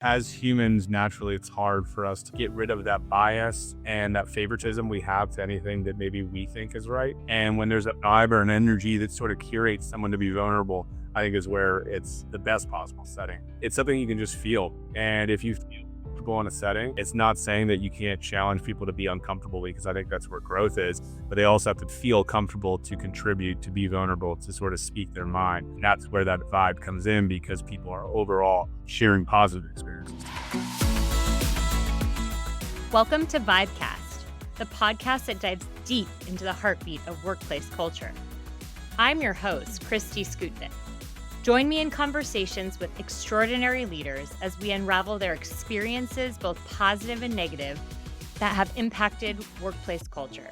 As humans, naturally, it's hard for us to get rid of that bias and that favoritism we have to anything that maybe we think is right. And when there's a vibe or an energy that sort of curates someone to be vulnerable, I think is where it's the best possible setting. It's something you can just feel. And if you feel comfortable in a setting, it's not saying that you can't challenge people to be uncomfortable, because I think that's where growth is. But they also have to feel comfortable to contribute, to be vulnerable, to sort of speak their mind. And that's where that vibe comes in, because people are overall sharing positive experiences. Welcome to Vibecast, the podcast that dives deep into the heartbeat of workplace culture. I'm your host, Kristi Skutvik. Join me in conversations with extraordinary leaders as we unravel their experiences, both positive and negative, that have impacted workplace culture.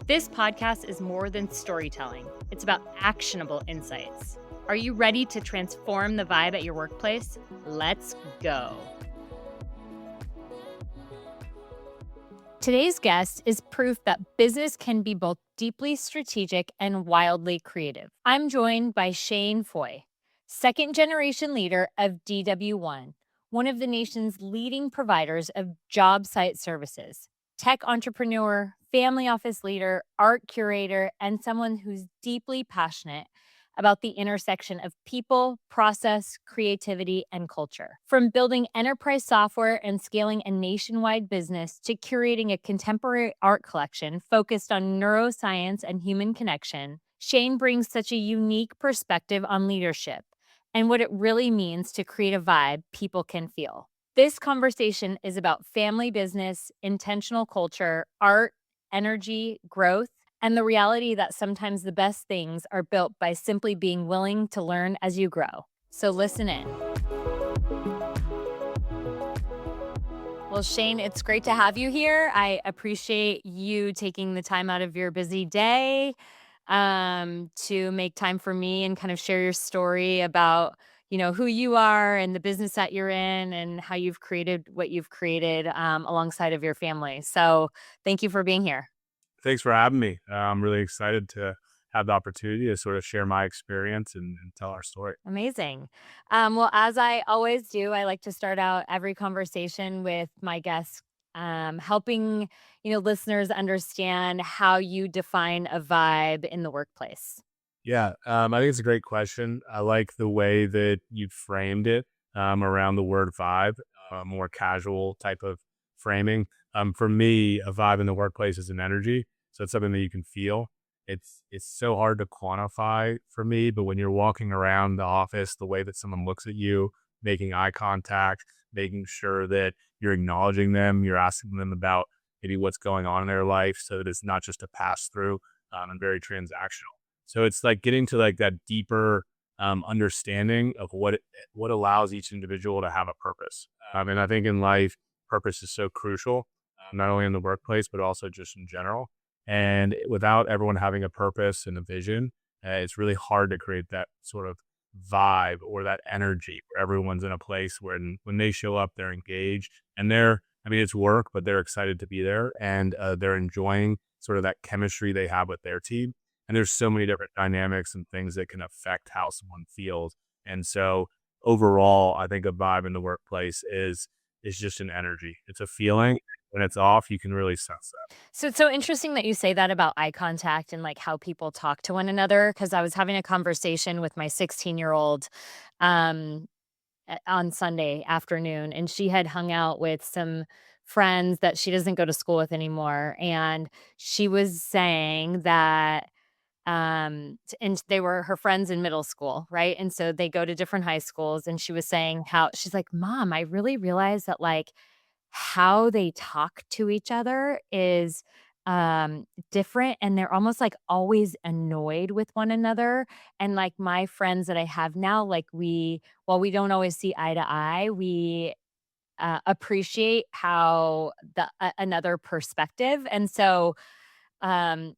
This podcast is more than storytelling. It's about actionable insights. Are you ready to transform the vibe at your workplace? Let's go. Today's guest is proof that business can be both deeply strategic and wildly creative. I'm joined by Shane Foye, second-generation leader of DW1, one of the nation's leading providers of job site services, tech entrepreneur, family office leader, art curator, and someone who's deeply passionate about the intersection of people, process, creativity, and culture. From building enterprise software and scaling a nationwide business to curating a contemporary art collection focused on neuroscience and human connection, Shane brings such a unique perspective on leadership and what it really means to create a vibe people can feel. This conversation is about family business, intentional culture, art, energy, growth, and the reality that sometimes the best things are built by simply being willing to learn as you grow. So listen in. Well, Shane, it's great to have you here. I appreciate you taking the time out of your busy day to make time for me and kind of share your story about, who you are and the business that you're in and how you've created what you've created alongside of your family. So thank you for being here. Thanks for having me. I'm really excited to have the opportunity to sort of share my experience and tell our story. Amazing. Well, as I always do, I like to start out every conversation with my guests, helping listeners understand how you define a vibe in the workplace. Yeah, I think it's a great question. I like the way that you framed it around the word vibe, more casual type of framing. For me, a vibe in the workplace is an energy. So it's something that you can feel. It's so hard to quantify for me, but when you're walking around the office, the way that someone looks at you, making eye contact, making sure that you're acknowledging them, you're asking them about maybe what's going on in their life, so that it's not just a pass through and very transactional. So it's like getting to like that deeper understanding of what allows each individual to have a purpose. And I think in life, purpose is so crucial, not only in the workplace, but also just in general. And without everyone having a purpose and a vision, it's really hard to create that sort of vibe or that energy where everyone's in a place where when they show up, they're engaged and it's work, but they're excited to be there and they're enjoying sort of that chemistry they have with their team. And there's so many different dynamics and things that can affect how someone feels. And so overall, I think a vibe in the workplace is just an energy. It's a feeling. When it's off, you can really sense that. So it's so interesting that you say that about eye contact and like how people talk to one another. Because I was having a conversation with my 16-year-old on Sunday afternoon, and she had hung out with some friends that she doesn't go to school with anymore. And she was saying that and they were her friends in middle school, right? And so they go to different high schools, and she was saying how she's like, "Mom, I really realized that like how they talk to each other is different, and they're almost like always annoyed with one another. And like my friends that I have now, like while we don't always see eye to eye, we appreciate how another perspective. And so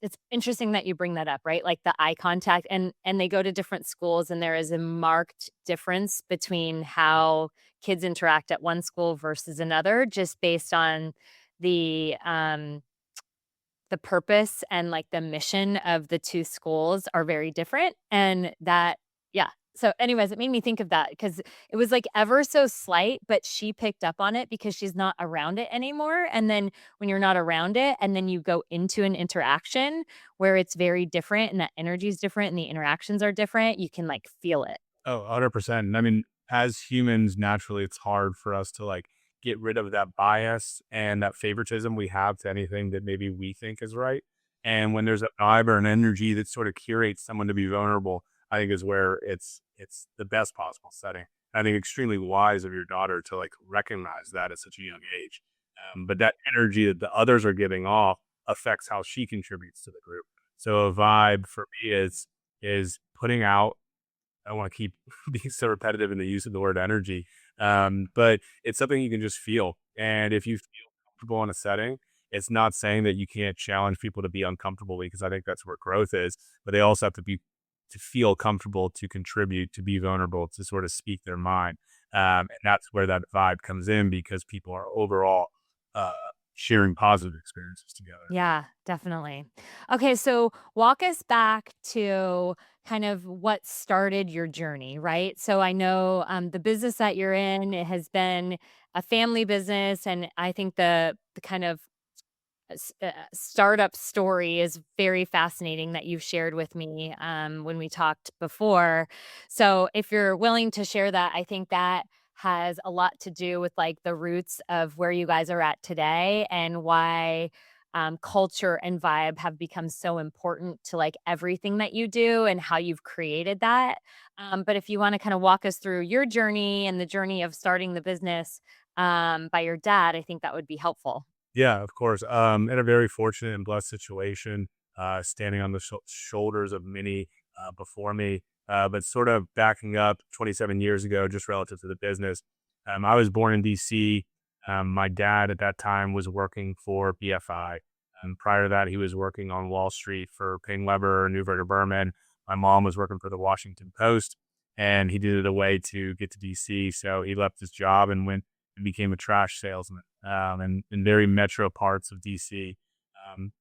it's interesting that you bring that up, right? Like the eye contact, and they go to different schools, and there is a marked difference between how kids interact at one school versus another, just based on the um the purpose and like the mission of the two schools are very different. And that, yeah. So, anyways, it made me think of that because it was, like, ever so slight, but she picked up on it because she's not around it anymore, and then when you're not around it, and then you go into an interaction where it's very different and that energy is different and the interactions are different, you can, like, feel it. Oh, 100%. And I mean, as humans, naturally, it's hard for us to like get rid of that bias and that favoritism we have to anything that maybe we think is right. And when there's a vibe or an energy that sort of curates someone to be vulnerable, I think is where it's the best possible setting. I think extremely wise of your daughter to like recognize that at such a young age. But that energy that the others are giving off affects how she contributes to the group. So a vibe for me is putting out. I don't want to keep being so repetitive in the use of the word energy, but it's something you can just feel. And if you feel comfortable in a setting, it's not saying that you can't challenge people to be uncomfortable because I think that's where growth is. But they also have to feel comfortable to contribute, to be vulnerable, to sort of speak their mind, and that's where that vibe comes in because people are overall uh, sharing positive experiences together. Yeah, definitely. Okay, so walk us back to kind of what started your journey, right? So I know the business that you're in, it has been a family business, and I think the kind of startup story is very fascinating that you've shared with me when we talked before. So, if you're willing to share that, I think that has a lot to do with like the roots of where you guys are at today and why culture and vibe have become so important to like everything that you do and how you've created that. But if you want to kind of walk us through your journey and the journey of starting the business by your dad, I think that would be helpful. Yeah, of course. In a very fortunate and blessed situation, standing on the shoulders of many before me, but sort of backing up 27 years ago, just relative to the business. I was born in DC. My dad at that time was working for BFI. Prior to that, he was working on Wall Street for Ping Weber, Neuberger Berman. My mom was working for the Washington Post, and he did it a way to get to DC. So he left his job and went and became a trash salesman in very metro parts of DC,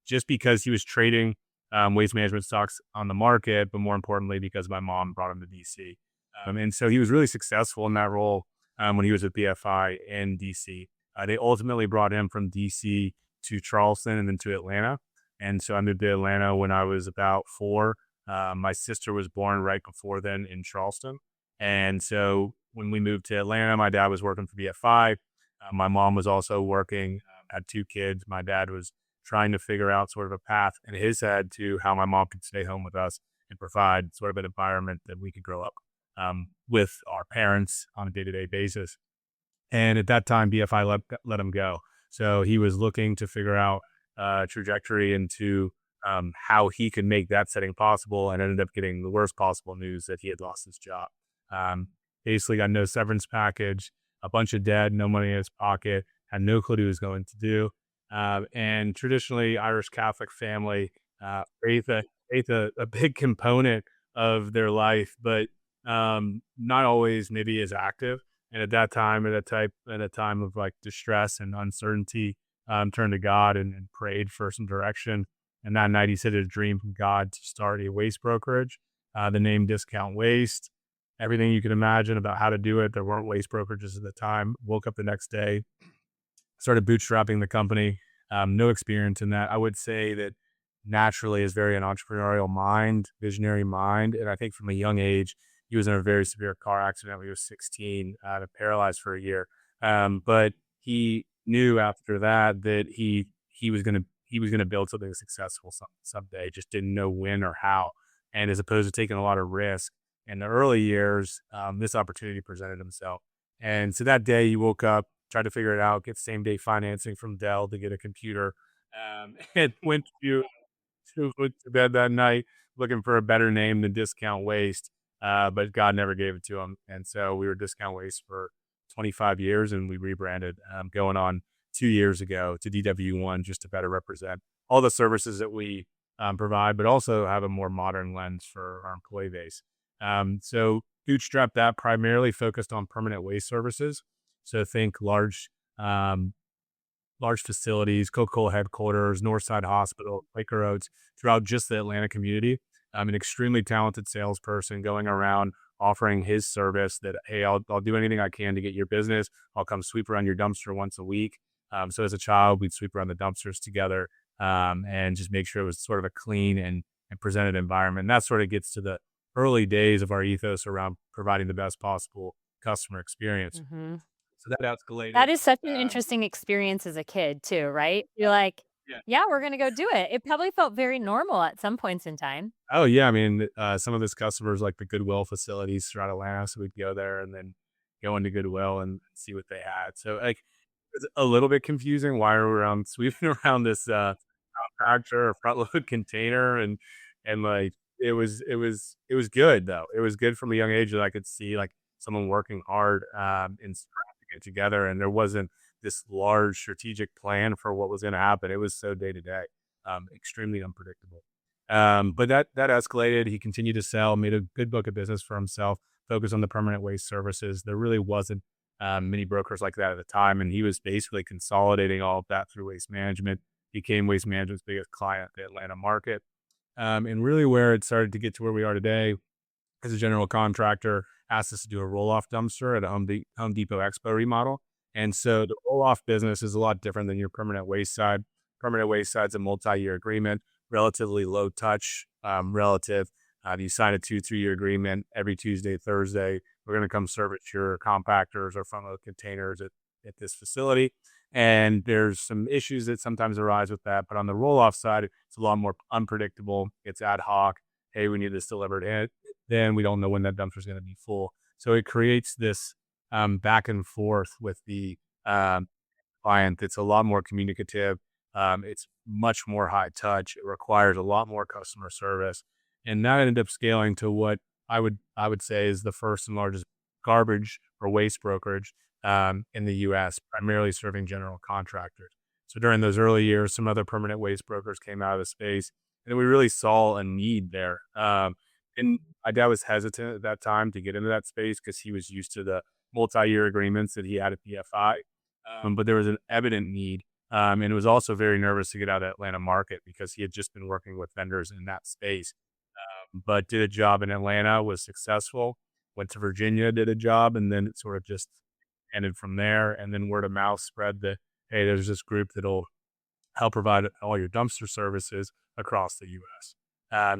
just because he was trading waste management stocks on the market, but more importantly, because my mom brought him to DC. And so he was really successful in that role when he was at BFI in DC. They ultimately brought him from DC to Charleston and then to Atlanta. And so I moved to Atlanta when I was about 4. My sister was born right before then in Charleston. And so when we moved to Atlanta, my dad was working for BFI. My mom was also working, had 2 kids. My dad was trying to figure out sort of a path in his head to how my mom could stay home with us and provide sort of an environment that we could grow up with our parents on a day-to-day basis. And at that time, BFI let him go. So he was looking to figure out trajectory into how he could make that setting possible, and ended up getting the worst possible news that he had lost his job. Um, Basically, got no severance package, a bunch of debt, no money in his pocket, had no clue what he was going to do. And traditionally, Irish Catholic family, faith, a big component of their life, but not always maybe as active. And at that time, at a time of like distress and uncertainty, turned to God and prayed for some direction. And that night, he said a dream from God to start a waste brokerage. The name Discount Waste, everything you could imagine about how to do it. There weren't waste brokerages at the time. Woke up the next day, started bootstrapping the company. No experience in that. I would say that naturally is very an entrepreneurial mind, visionary mind. And I think from a young age, he was in a very severe car accident when he was 16, paralyzed for a year. But he knew after that that he was gonna build something successful someday. Just didn't know when or how. And as opposed to taking a lot of risk in the early years, this opportunity presented himself. And so that day, he woke up, tried to figure it out, get same day financing from Dell to get a computer, and went to bed that night looking for a better name than Discount Waste. But God never gave it to him. And so we were Discount Waste for 25 years and we rebranded going on 2 years ago to DW1 just to better represent all the services that we provide, but also have a more modern lens for our employee base. So bootstrap that primarily focused on permanent waste services. So think large facilities, Coca-Cola headquarters, Northside Hospital, Quaker Oats, throughout just the Atlanta community. I'm an extremely talented salesperson going around offering his service that, hey, I'll do anything I can to get your business. I'll come sweep around your dumpster once a week. So as a child, we'd sweep around the dumpsters together, and just make sure it was sort of a clean and presented environment. And that sort of gets to the early days of our ethos around providing the best possible customer experience. Mhm. So that escalated. That is such an Um, interesting experience as a kid too, right? You're like, yeah. "Yeah, we're gonna go do it." It probably felt very normal at some points in time. Oh yeah. I mean, some of his customers like the Goodwill facilities throughout Atlanta. So we'd go there and then go into Goodwill and see what they had. So like it's a little bit confusing why are we around sweeping around this compactor or front load container and like it was good though. It was good from a young age that I could see like someone working hard and scrapping it together and there wasn't this large strategic plan for what was going to happen. It was so day to day, extremely unpredictable. But that escalated. He continued to sell, made a good book of business for himself, focused on the permanent waste services. There really wasn't many brokers like that at the time, and he was basically consolidating all of that through Waste Management. Became Waste Management's biggest client, the Atlanta market, and really where it started to get to where we are today as a general contractor, asked us to do a roll-off dumpster at a Home Depot Expo remodel. And so the roll-off business is a lot different than your permanent waste side. Permanent waste side's a multi-year agreement, relatively low touch, relative. You sign a 2-3 year agreement every Tuesday, Thursday. We're going to come service your compactors or front load containers at this facility. And there's some issues that sometimes arise with that. But on the roll-off side, it's a lot more unpredictable. It's ad hoc. Hey, we need this delivered in, then we don't know when that dumpster is going to be full. So it creates this back and forth with the client that's a lot more communicative. It's much more high touch. It requires a lot more customer service, and that ended up scaling to what I would say is the first and largest garbage or waste brokerage in the U.S., primarily serving general contractors. So during those early years, some other permanent waste brokers came out of the space, and we really saw a need there. And my dad was hesitant at that time to get into that space because he was used to the multi-year agreements that he had at BFI. But there was an evident need. And was also very nervous to get out of the Atlanta market because he had just been working with vendors in that space. But did a job in Atlanta, was successful, went to Virginia, did a job, and then it sort of just ended from there. And then word of mouth spread that, hey, there's this group that'll help provide all your dumpster services across the U.S.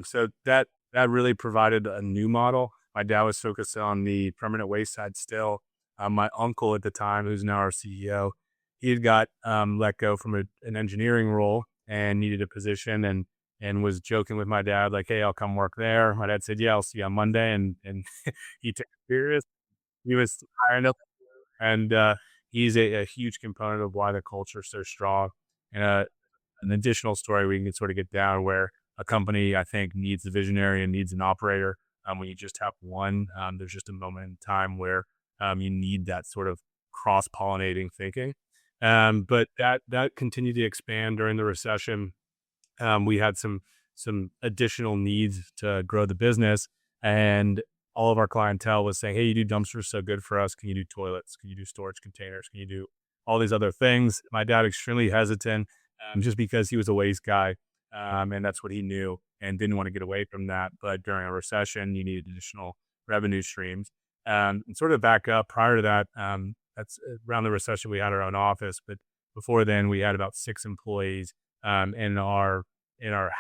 So that really provided a new model. My dad was focused on the permanent waste side still. My uncle at the time, who's now our CEO, he had got let go from an engineering role and needed a position and was joking with my dad like, "Hey, I'll come work there." My dad said, "Yeah, I'll see you on Monday," and he took it serious. He was hiring up, and he's a huge component of why the culture is so strong. And an additional story we can sort of get down where a company I think needs a visionary and needs an operator. When you just have one, there's just a moment in time where you need that sort of cross pollinating thinking. But that continued to expand during the recession. We had some additional needs to grow the business, and all of our clientele was saying, "Hey, you do dumpsters so good for us. Can you do toilets? Can you do storage containers? Can you do all these other things?" My dad extremely hesitant, just because he was a waste guy, and that's what he knew, and didn't want to get away from that. But during a recession, you needed additional revenue streams. And sort of back up prior to that, that's around the recession we had our own office, but before then we had about 6 employees in our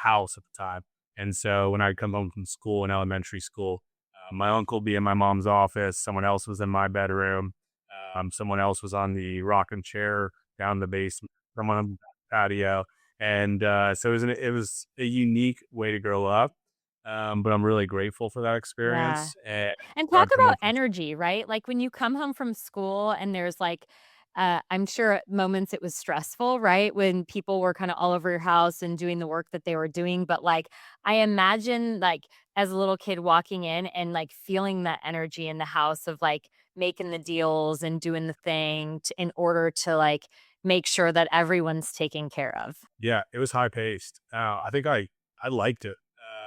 house at the time. And so when I'd come home from school in elementary school, my uncle would be in my mom's office, someone else was in my bedroom, someone else was on the rocking chair down the basement, someone on the patio. And so it was a unique way to grow up. But I'm really grateful for that Yeah. experience. And And talk I'd come home about from energy, right? Like when you come home from school and there's like, I'm sure at moments it was stressful, right? When people were kind of all over your house and doing the work that they were doing. But like, I imagine like as a little kid walking in and like feeling that energy in the house of like making the deals and doing the thing in order to like make sure that everyone's taken care of. yeah, it was high paced. I think I liked it.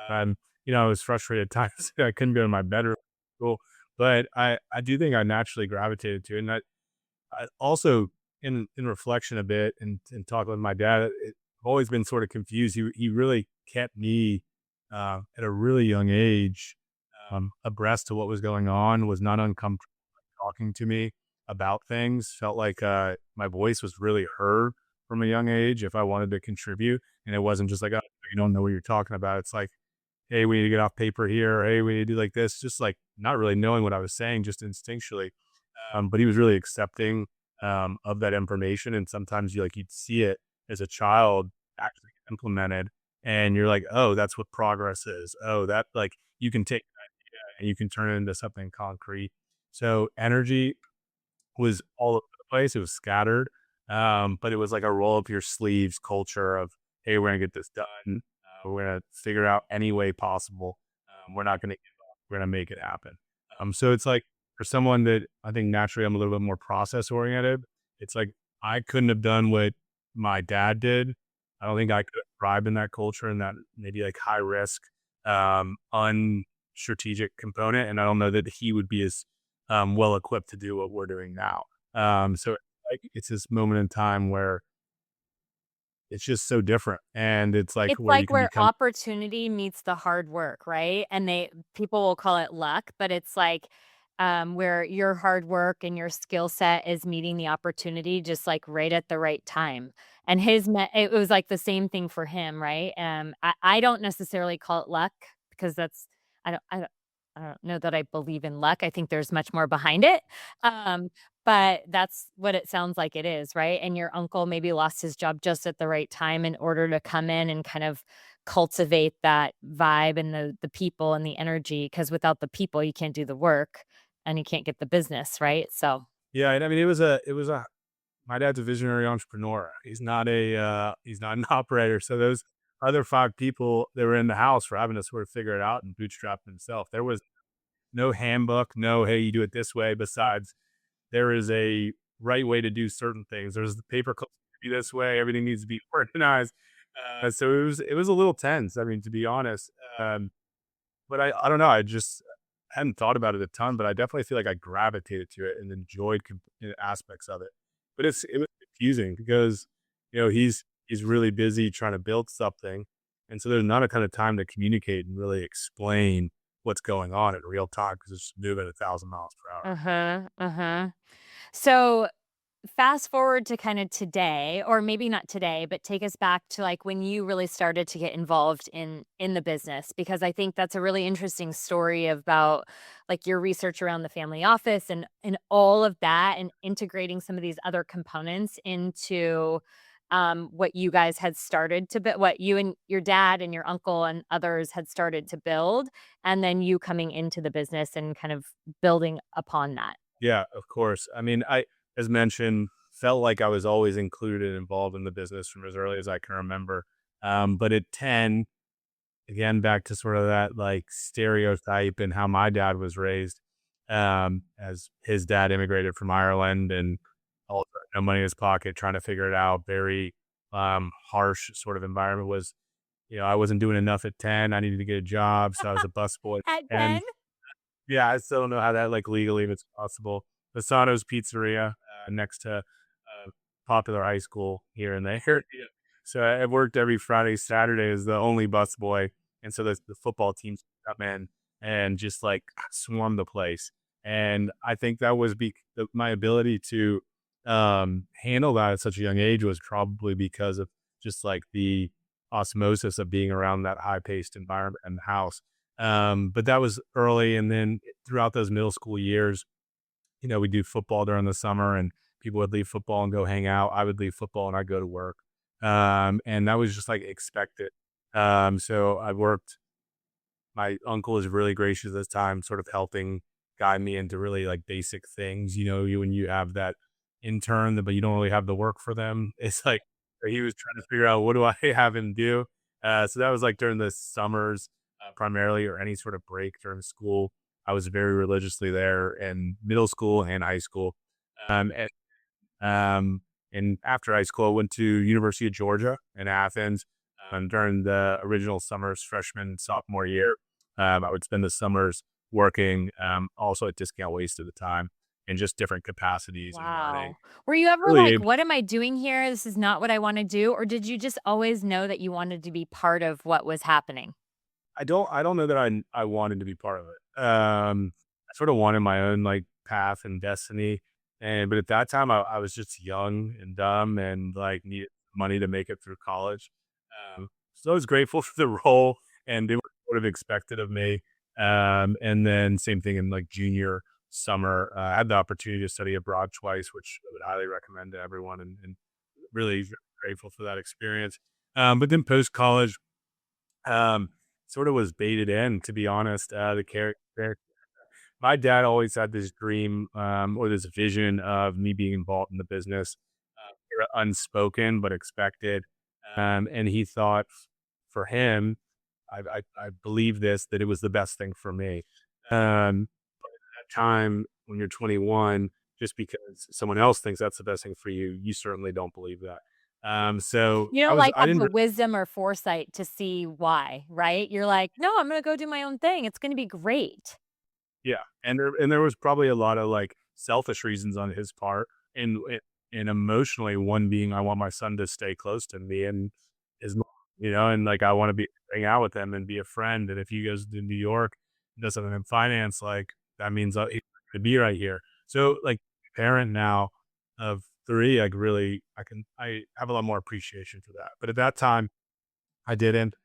Um, I was frustrated at times I couldn't go in my bedroom. Cool. But I do think I naturally gravitated to it. And I also in reflection a bit and talking with my dad, I've always been sort of confused. He really kept me at a really young age abreast to what was going on, was not uncomfortable talking to me about things, felt like my voice was really heard from a young age if I wanted to contribute. And it wasn't just like, oh, you don't know what you're talking about. It's like, hey, we need to get off paper here. Hey, we need to do like this. Just like not really knowing what I was saying, just instinctually. But he was really accepting of that information. And sometimes you'd see it as a child actually implemented, and you're like, oh, that's what progress is. Oh, that like you can take and you can turn it into something concrete. So energy was all over the place. It was scattered, but it was like a roll up your sleeves culture of, hey, we're gonna get this done. We're gonna figure it out any way possible. We're not gonna give up. We're gonna make it happen. So it's like for someone that I think naturally I'm a little bit more process oriented. It's like I couldn't have done what my dad did. I don't think I could have thrived in that culture and that maybe like high risk, unstrategic component. And I don't know that he would be as well equipped to do what we're doing now. So like it's this moment in time where it's just so different, and it's like It's where you like can where become. opportunity meets the hard work, right? And people will call it luck, but it's like, where your hard work and your skill set is meeting the opportunity just, like, right at the right time. And it was, like, the same thing for him, right? I don't necessarily call it luck because I don't I don't I don't know that I believe in luck. I think there's much more behind it. Um, but that's what it sounds like it is, right? And your uncle maybe lost his job just at the right time in order to come in and kind of cultivate that vibe and the people and the energy. Because without the people, you can't do the work and you can't get the business, right? So Yeah, and I mean it was a my dad's a visionary entrepreneur. He's not an operator. So those other 5 people that were in the house were having to sort of figure it out and bootstrap themselves. There was no handbook, no, hey, you do it this way. Besides, there is a right way to do certain things. There's the paper clips to be this way. Everything needs to be organized. So it was a little tense. I mean, to be honest, but I don't know. I just hadn't thought about it a ton, but I definitely feel like I gravitated to it and enjoyed aspects of it. But it was confusing because he's really busy trying to build something, and so there's not a ton of time to communicate and really explain what's going on in real time because it's moving 1,000 miles per hour. uh-huh, uh-huh. So fast forward to kind of today, or maybe not today, but take us back to like when you really started to get involved in the business, because I think that's a really interesting story about like your research around the family office and all of that and integrating some of these other components into what you guys had started to build, what you and your dad and your uncle and others had started to build, and then you coming into the business and kind of building upon that. Yeah, of course. I mean, as mentioned, felt like I was always included and involved in the business from as early as I can remember. But at 10, again, back to sort of that like stereotype and how my dad was raised, as his dad immigrated from Ireland and all no money in his pocket, trying to figure it out. Very harsh sort of environment was, I wasn't doing enough at 10. I needed to get a job. So I was a busboy. At 10? And yeah, I still don't know how that, like, legally if it's possible. Basano's Pizzeria, next to popular high school here and there. Yeah. So I worked every Friday, Saturday as the only busboy, and so the football teams come in and just, like, swarm the place, and I think that was my ability to, handle that at such a young age was probably because of just, like, the osmosis of being around that high-paced environment and the house. But that was early, and then throughout those middle school years, we do football during the summer, and people would leave football and go hang out. I would leave football and I'd go to work, and that was just like expected. So I worked. My uncle is really gracious this time, sort of helping guide me into really like basic things. When you have that intern, but you don't really have the work for them. It's like he was trying to figure out what do I have him do. So that was like during the summers, primarily, or any sort of break during school. I was very religiously there in middle school and high school. Um, and, and after high school, I went to University of Georgia in Athens. During the original summers, freshman, sophomore year, I would spend the summers working, also at Discount Waste at the time, in just different capacities and learning. Wow. Were you ever Really, like, "What am I doing here? This is not what I wanna do," or did you just always know that you wanted to be part of what was happening? I don't know that I wanted to be part of it. I sort of wanted my own like path and destiny. But at that time I was just young and dumb and like needed money to make it through college. So I was grateful for the role and it was sort of expected of me. And then same thing in like junior summer. I had the opportunity to study abroad twice, which I would highly recommend to everyone, and really grateful for that experience. But then post college, um, sort of was baited in, to be honest. The character, my dad always had this dream, or this vision of me being involved in the business, unspoken but expected. And he thought for him, I believe this, that it was the best thing for me. That time when you're 21, just because someone else thinks that's the best thing for you, you certainly don't believe that. So You don't, like, I have didn't the wisdom or foresight to see why, right? You're like, "No, I'm gonna go do my own thing. It's gonna be great." Yeah, and there was probably a lot of, like, selfish reasons on his part, and emotionally, one being I want my son to stay close to me and his mom, and, like, I wanna be hang out with him and be a friend, and if he goes to New York and does something in finance, like, that means, he's gonna be right here. So, like, parent now of 3, like, really, I have a lot more appreciation for that, but at that time, I didn't.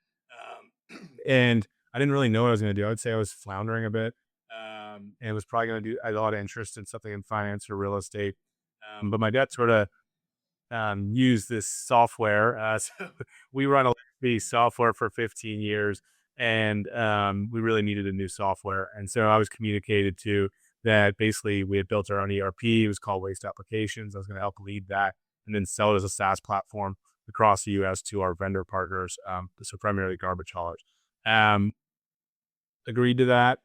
And I didn't really know what I was going to do. I would say I was floundering a bit, and was probably going to do. I had a lot of interest in something in finance or real estate, but my dad sort of used this software. So we run a software for 15 years, and we really needed a new software. And so I was communicated to that basically we had built our own ERP. It was called Waste Applications. I was going to help lead that and then sell it as a SaaS platform across the US to our vendor partners, so primarily garbage haulers. Um, Agreed to that.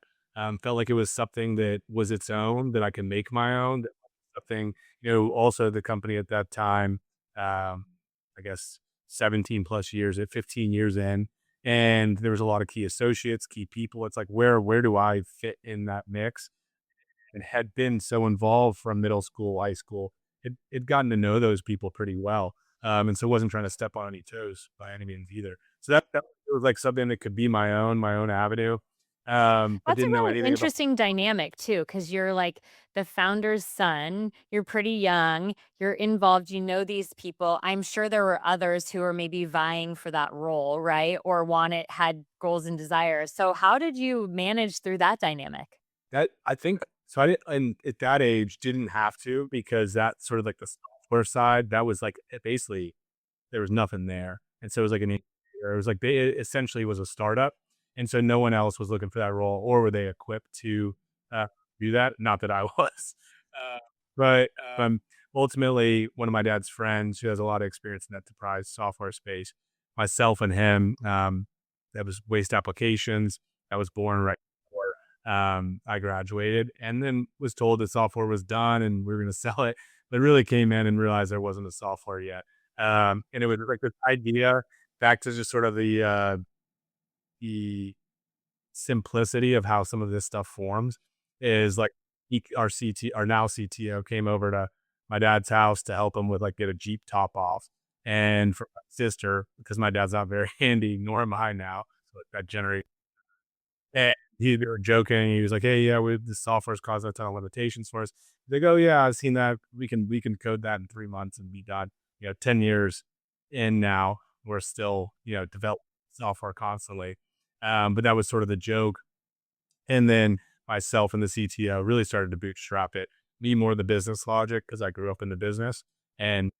Felt like it was something that was its own, that I could make my own. That something, also the company at that time, I guess 17 plus years, at 15 years in, and there was a lot of key associates, key people. It's like, where do I fit in that mix? And had been so involved from middle school, high school, it gotten to know those people pretty well. And so wasn't trying to step on any toes by any means either. So that was like something that could be my own avenue. But That's a didn't know really anything about. interesting dynamic too, because 'cause you're, like, the founder's son, you're pretty young, you're involved, you know these people. I'm sure there were others who were maybe vying for that role, right? Or had goals and desires. So how did you manage through that dynamic? That I think so I didn't, and at that age, didn't have to, because that's sort of like the software side, that was like, basically there was nothing there, and so it was like an incubator. It was like they essentially was a startup, and so no one else was looking for that role, or were they equipped to, uh, do that? Not that I was. Uh, but, ultimately, one of my dad's friends who has a lot of experience in the enterprise software space, myself and him, that was Waste Applications, that was born right before, I graduated, and then was told the software was done and we were gonna sell it, but really came in and realized there wasn't a software yet. And it was like this idea, back to just sort of the simplicity of how some of this stuff forms, is like our now CTO came over to my dad's house to help him with like get a Jeep top off. And for my sister, because my dad's not very handy, nor am I now. So that generates. And they were joking. He was like, "Hey, yeah, the software's causing a ton of limitations for us." They go, "Yeah, I've seen that. We can code that in 3 months and be done." 10 years in now, we're still developing software constantly. But that was sort of the joke. And then myself and the CTO really started to bootstrap it. Me more the business logic, because I grew up in the business and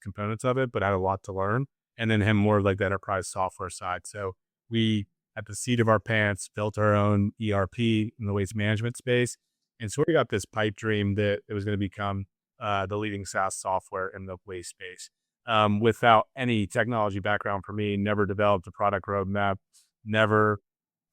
components of it, but I had a lot to learn. And then him more like the enterprise software side. So we, at the seat of our pants, built our own ERP in the waste management space. And so we got this pipe dream that it was going to become the leading SaaS software in the waste space. Without any technology background for me, never developed a product roadmap, never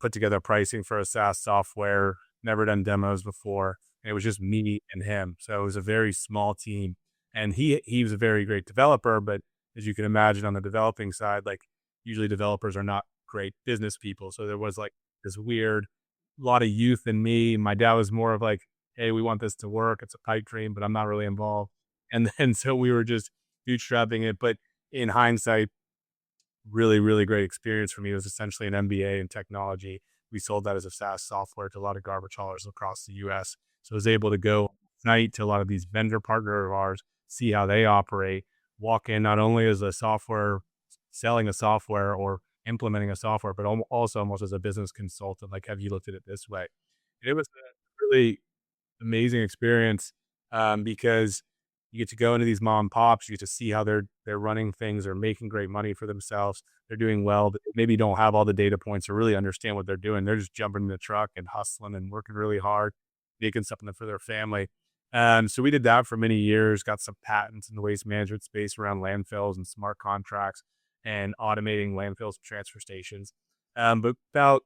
put together pricing for a SaaS software, never done demos before. And it was just me and him. So it was a very small team. And he was a very great developer, but as you can imagine on the developing side, like usually developers are not great business people. So there was like this weird lot of youth in me. My dad was more of like, "Hey, we want this to work. It's a pipe dream, but I'm not really involved." And then so we were just bootstrapping it. But in hindsight, really, really great experience for me. It was essentially an MBA in technology we sold that as a SaaS software to a lot of garbage haulers across the US. So I was able to go night to a lot of these vendor partner of ours, see how they operate, walk in not only as a software, selling a software or implementing a software, but also almost as a business consultant. Like, have you looked at it this way? It was a really amazing experience, because you get to go into these mom and pops, you get to see how they're running things, they're making great money for themselves, they're doing well, but they maybe don't have all the data points to really understand what they're doing. They're just jumping in the truck and hustling and working really hard, making something for their family. So we did that for many years, got some patents in the waste management space around landfills and smart contracts and automating landfills and transfer stations. But about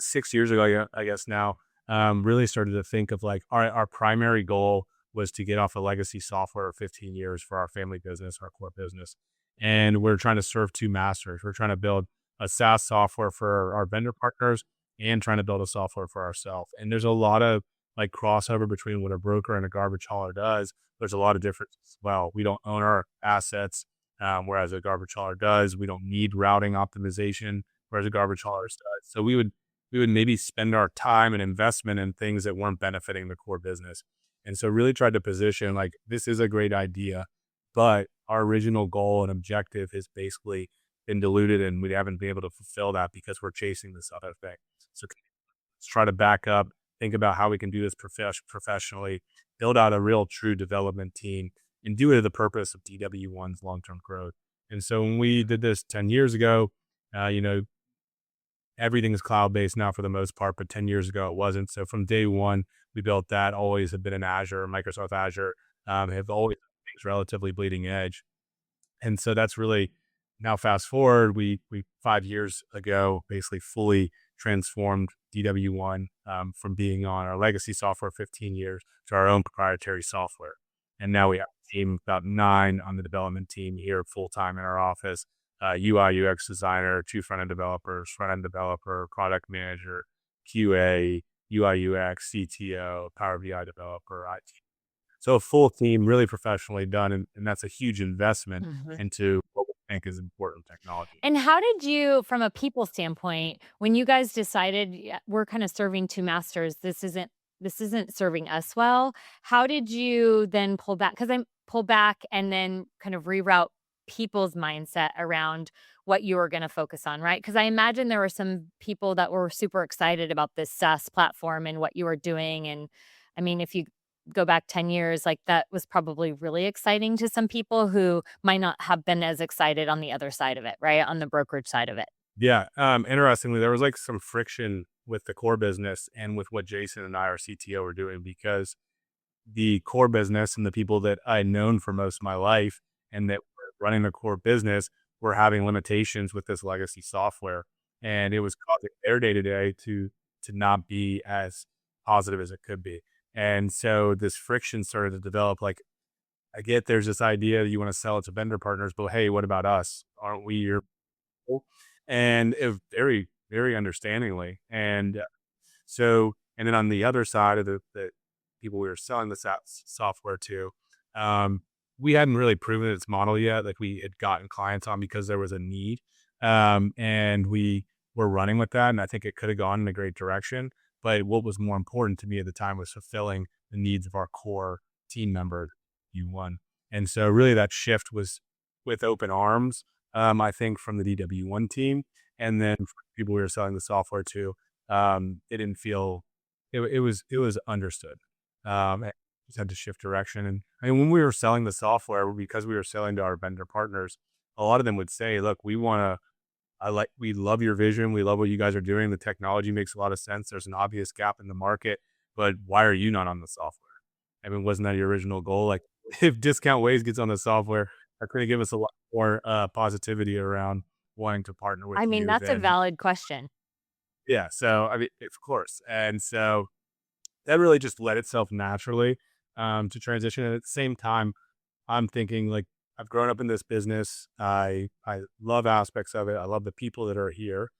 6 years ago, yeah, I guess now, really started to think of like, all right, our primary goal was to get off a legacy software of 15 years for our family business, our core business. And we're trying to serve two masters. We're trying to build a SaaS software for our vendor partners and trying to build a software for ourselves. And there's a lot of like crossover between what a broker and a garbage hauler does. There's a lot of difference as well. We don't own our assets, whereas a garbage hauler does. We don't need routing optimization, whereas a garbage hauler does. So we would maybe spend our time and investment in things that weren't benefiting the core business. And so really tried to position like this is a great idea, but our original goal and objective has basically been diluted and we haven't been able to fulfill that because we're chasing this other thing. So let's try to back up, think about how we can do this professionally, build out a real true development team and do it to the purpose of DW1's long-term growth. And so when we did this 10 years ago, you know, everything is cloud based now for the most part, but 10 years ago it wasn't. So from day one, we built that, always have been in Azure, Microsoft Azure, have always things relatively bleeding edge. And so that's really now fast forward, we 5 years ago basically fully transformed DW1 from being on our legacy software 15 years to our own proprietary software. And now we have a team about 9 on the development team here full time in our office. UI UX designer, 2 front end developers, front end developer, product manager, QA, UI UX, CTO, Power BI developer, IT. So a full team, really professionally done, and that's a huge investment Mhm. into what we think is important technology. And how did you, from a people standpoint, when you guys decided, "Yeah, we're kind of serving two masters, this isn't serving us well," how did you then pull back? Because I'm pull back and then kind of reroute people's mindset around what you were going to focus on, right? Because I imagine there were some people that were super excited about this SaaS platform and what you were doing. And I mean, if you go back 10 years, like that was probably really exciting to some people who might not have been as excited on the other side of it, right? On the brokerage side of it. Yeah, interestingly, there was like some friction with the core business and with what Jason and I, our CTO, were doing because the core business and the people that I'd known for most of my life and that were running the core business were having limitations with this legacy software. And it was causing their day to day to not be as positive as it could be. And so this friction started to develop. Like, I get there's this idea that you want to sell it to vendor partners, but hey, what about us? Aren't we your people? And it very, very understandingly. And then on the other side of the people we were selling the SaaS software to, um, we hadn't really proven its model yet. Like we had gotten clients on because there was a need, and we were running with that. And I think it could have gone in a great direction. But what was more important to me at the time was fulfilling the needs of our core team member, you won. And so really that shift was with open arms, I think from the DW1 team, and then for people we were selling the software to, it didn't feel it was understood. It just had to shift direction. And I mean, when we were selling the software, because we were selling to our vendor partners, a lot of them would say, "Look, we love your vision. We love what you guys are doing. The technology makes a lot of sense. There's an obvious gap in the market, but why are you not on the software? I mean, wasn't that your original goal? Like, if Discount Ways gets on the software, that's going to give us a lot more positivity around wanting to partner with I mean, you that's a than, valid question. yeah. So, I mean, of course. And so that really just led itself naturally to transition. And at the same time, I'm thinking like I've grown up in this business. I love aspects of it. I love the people that are here.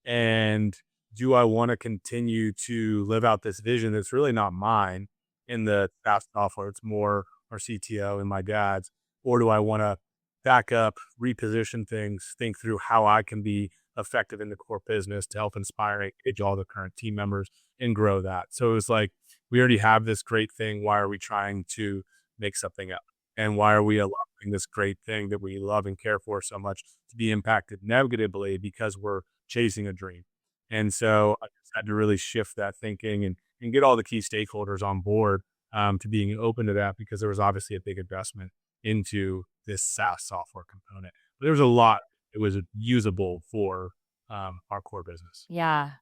And do I want to continue to live out this vision that's really not mine in the SaaS software? It's more our CTO and my dad's. Or do I want to back up, reposition things, think through how I can be effective in the core business to help inspire and engage all the current team members and grow that. So it was like, we already have this great thing. Why are we trying to make something up? And why are we allowing this great thing that we love and care for so much to be impacted negatively because we're chasing a dream? And so I just had to really shift that thinking and get all the key stakeholders on board to being open to that because there was obviously a big investment into this SaaS software component. But there was a lot it was usable for our core business. Yeah.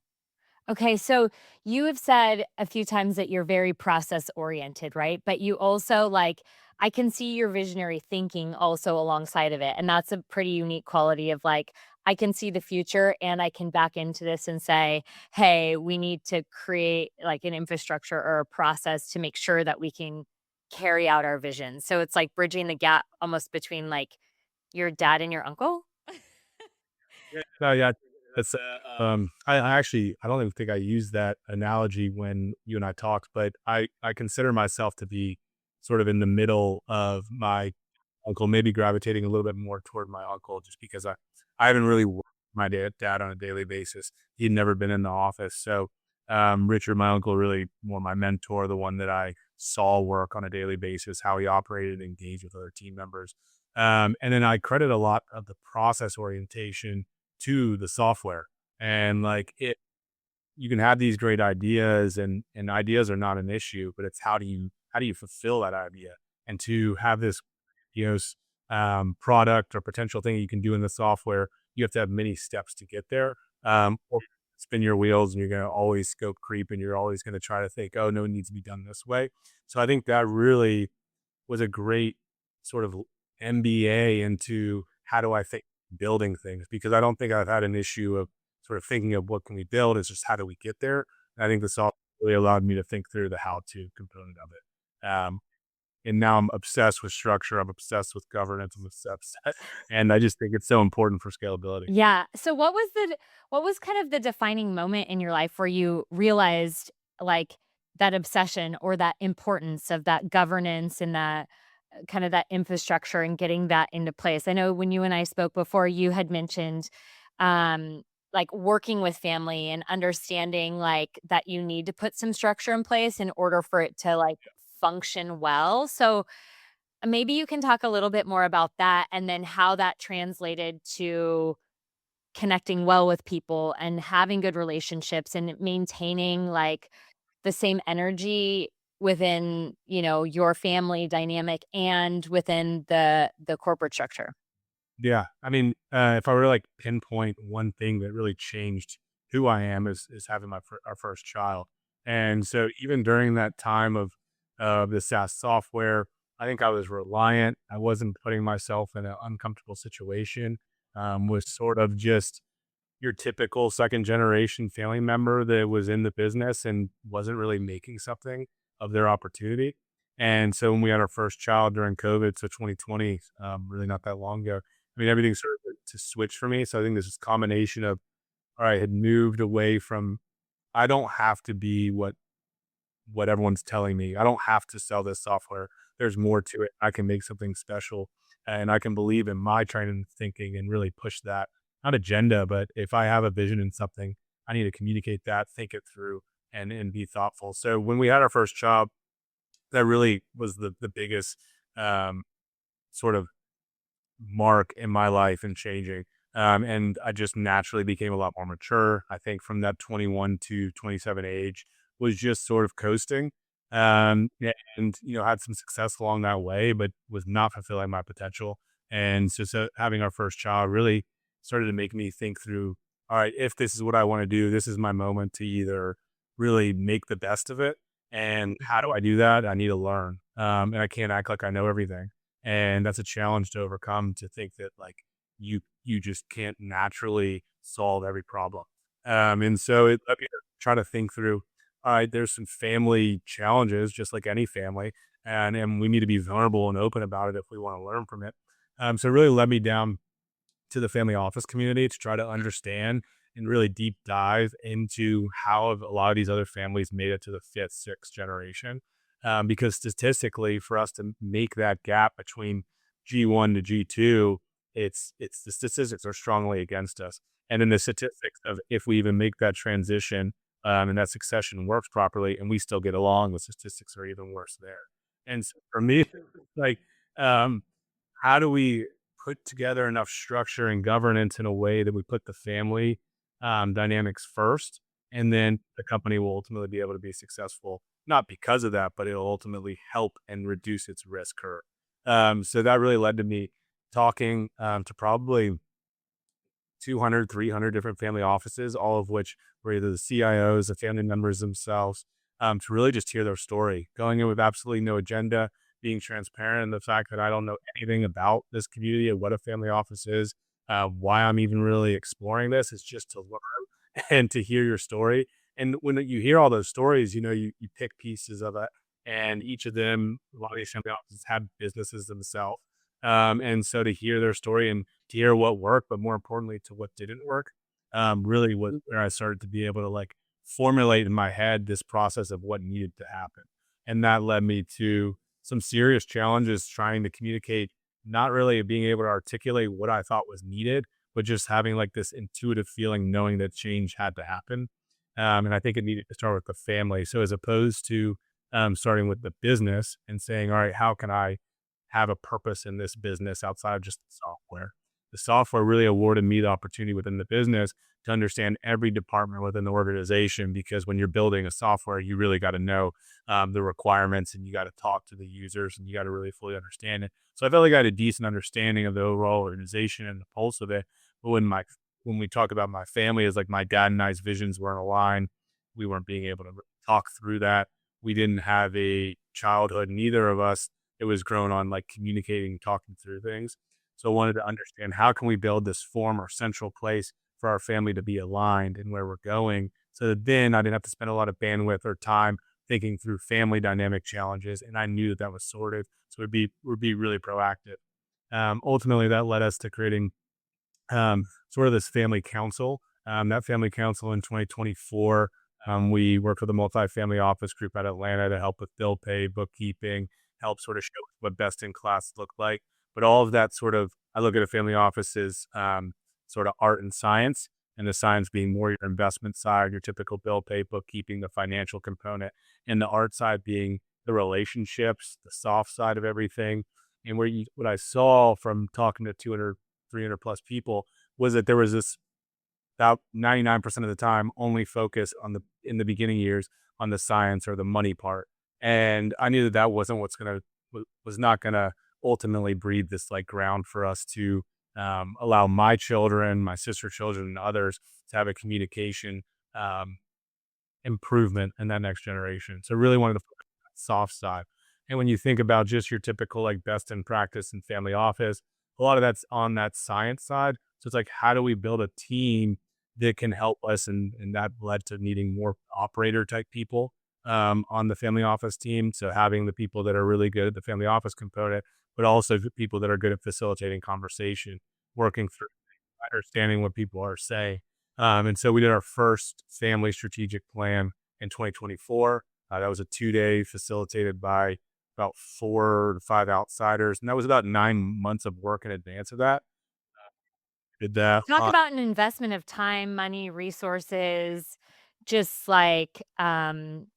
Okay, so you have said a few times that you're very process oriented, right? But you also like, I can see your visionary thinking also alongside of it. And that's a pretty unique quality of like, I can see the future and I can back into this and say, hey, we need to create like an infrastructure or a process to make sure that we can carry out our vision. So it's like bridging the gap almost between like your dad and your uncle. Yeah, no, yeah, that's I actually I don't even think I used that analogy when you and I talked, but I consider myself to be sort of in the middle of my uncle, maybe gravitating a little bit more toward my uncle, just because I haven't really worked with my dad on a daily basis. He'd never been in the office, so Richard, my uncle, really more my mentor, the one that I saw work on a daily basis, how he operated and engaged with other team members. And then I credit a lot of the process orientation to the software. And like you can have these great ideas and ideas are not an issue, but it's how do you fulfill that idea? And to have this, you know, product or potential thing you can do in the software, you have to have many steps to get there. Or spin your wheels and you're going to always scope creep and you're always going to try to think, oh, no, it needs to be done this way. So I think that really was a great sort of MBA into how do I think building things because I don't think I've had an issue of sort of thinking of what can we build. It's just how do we get there. And I think the software really allowed me to think through the how to component of it. And now I'm obsessed with structure. I'm obsessed with governance. I'm obsessed, and I just think it's so important for scalability. Yeah. So what was kind of the defining moment in your life where you realized like that obsession or that importance of that governance and that kind of that infrastructure and getting that into place? I know when you and I spoke before, you had mentioned um like working with family and understanding like that you need to put some structure in place in order for it to like function well. So maybe you can talk a little bit more about that and then how that translated to connecting well with people and having good relationships and maintaining like the same energy within, you know, your family dynamic and within the corporate structure. Yeah, I mean, if I were to like pinpoint one thing that really changed who I am is having our first child, and so even during that time of the SaaS software, I think I was reliant. I wasn't putting myself in an uncomfortable situation. Was sort of just your typical second generation family member that was in the business and wasn't really making something of their opportunity. And so when we had our first child during COVID, so 2020, really not that long ago, I mean, everything started to switch for me. So I think this is a combination of, all right, I had moved away from, I don't have to be what everyone's telling me. I don't have to sell this software. There's more to it. I can make something special and I can believe in my training and thinking and really push that, not agenda, but if I have a vision in something, I need to communicate that, think it through and be thoughtful. So when we had our first child, that really was the biggest um, sort of mark in my life and changing. And I just naturally became a lot more mature. I think from that 21 to 27 age was just sort of coasting. And had some success along that way, but was not fulfilling my potential. And so having our first child really started to make me think through, all right, if this is what I want to do, this is my moment to either really make the best of it. And how do I do that? I need to learn. And I can't act like I know everything. And that's a challenge to overcome, to think that like you just can't naturally solve every problem. And so it let me try to think through, all right, there's some family challenges, just like any family, and we need to be vulnerable and open about it if we want to learn from it. So it really led me down to the family office community to try to understand and really deep dive into how have a lot of these other families made it to the fifth, sixth generation. Because statistically, for us to make that gap between G1 to G2, it's the statistics are strongly against us. And then the statistics of if we even make that transition, and that succession works properly and we still get along, the statistics are even worse there. And so for me, like, um, how do we put together enough structure and governance in a way that we put the family dynamics first, and then the company will ultimately be able to be successful, not because of that, but it'll ultimately help and reduce its risk curve. So that really led to me talking to probably 200, 300 different family offices, all of which were either the CIOs, the family members themselves, to really just hear their story, going in with absolutely no agenda, being transparent, and the fact that I don't know anything about this community and what a family office is, why I'm even really exploring this is just to learn and to hear your story. And when you hear all those stories, you pick pieces of it, and each of them, a lot of these family offices have businesses themselves. And so to hear their story and to hear what worked, but more importantly to what didn't work, really was where I started to be able to like formulate in my head this process of what needed to happen. And that led me to some serious challenges trying to communicate, not really being able to articulate what I thought was needed, but just having like this intuitive feeling, knowing that change had to happen. And I think it needed to start with the family. So as opposed to starting with the business and saying, all right, how can I have a purpose in this business outside of just the software? The software really awarded me the opportunity within the business to understand every department within the organization, because when you're building a software, you really got to know the requirements, and you got to talk to the users, and you got to really fully understand it. So I felt like I had a decent understanding of the overall organization and the pulse of it. But when we talk about my family, is like my dad and I's visions weren't aligned. We weren't being able to talk through that. We didn't have a childhood, neither of us. It was grown on like communicating, talking through things. So I wanted to understand, how can we build this form or central place for our family to be aligned in where we're going, so that then I didn't have to spend a lot of bandwidth or time thinking through family dynamic challenges. And I knew that that was sorted. So would be really proactive. Ultimately, that led us to creating sort of this family council. That family council in 2024, we worked with a multifamily office group out of Atlanta to help with bill pay, bookkeeping, help sort of show what best in class look like. But all of that sort of, I look at a family office as sort of art and science, and the science being more your investment side, your typical bill pay, bookkeeping, the financial component, and the art side being the relationships, the soft side of everything. And what I saw from talking to 200, 300 plus people was that there was this about 99% of the time only focus on in the beginning years on the science or the money part. And I knew that that wasn't was not going to ultimately breed this like ground for us to allow my children, my sister children, and others to have a communication um, improvement in that next generation. So really wanted to focus on that soft side. And when you think about just your typical like best in practice and family office, a lot of that's on that science side. So it's like, how do we build a team that can help us? And that led to needing more operator type people on the family office team. So having the people that are really good at the family office component, but also the people that are good at facilitating conversation, working through understanding what people are saying. And so we did our first family strategic plan in 2024. That was a 2-day facilitated by about 4 to 5 outsiders. And that was about 9 months of work in advance of that. Did that. Talk about an investment of time, money, resources, just like,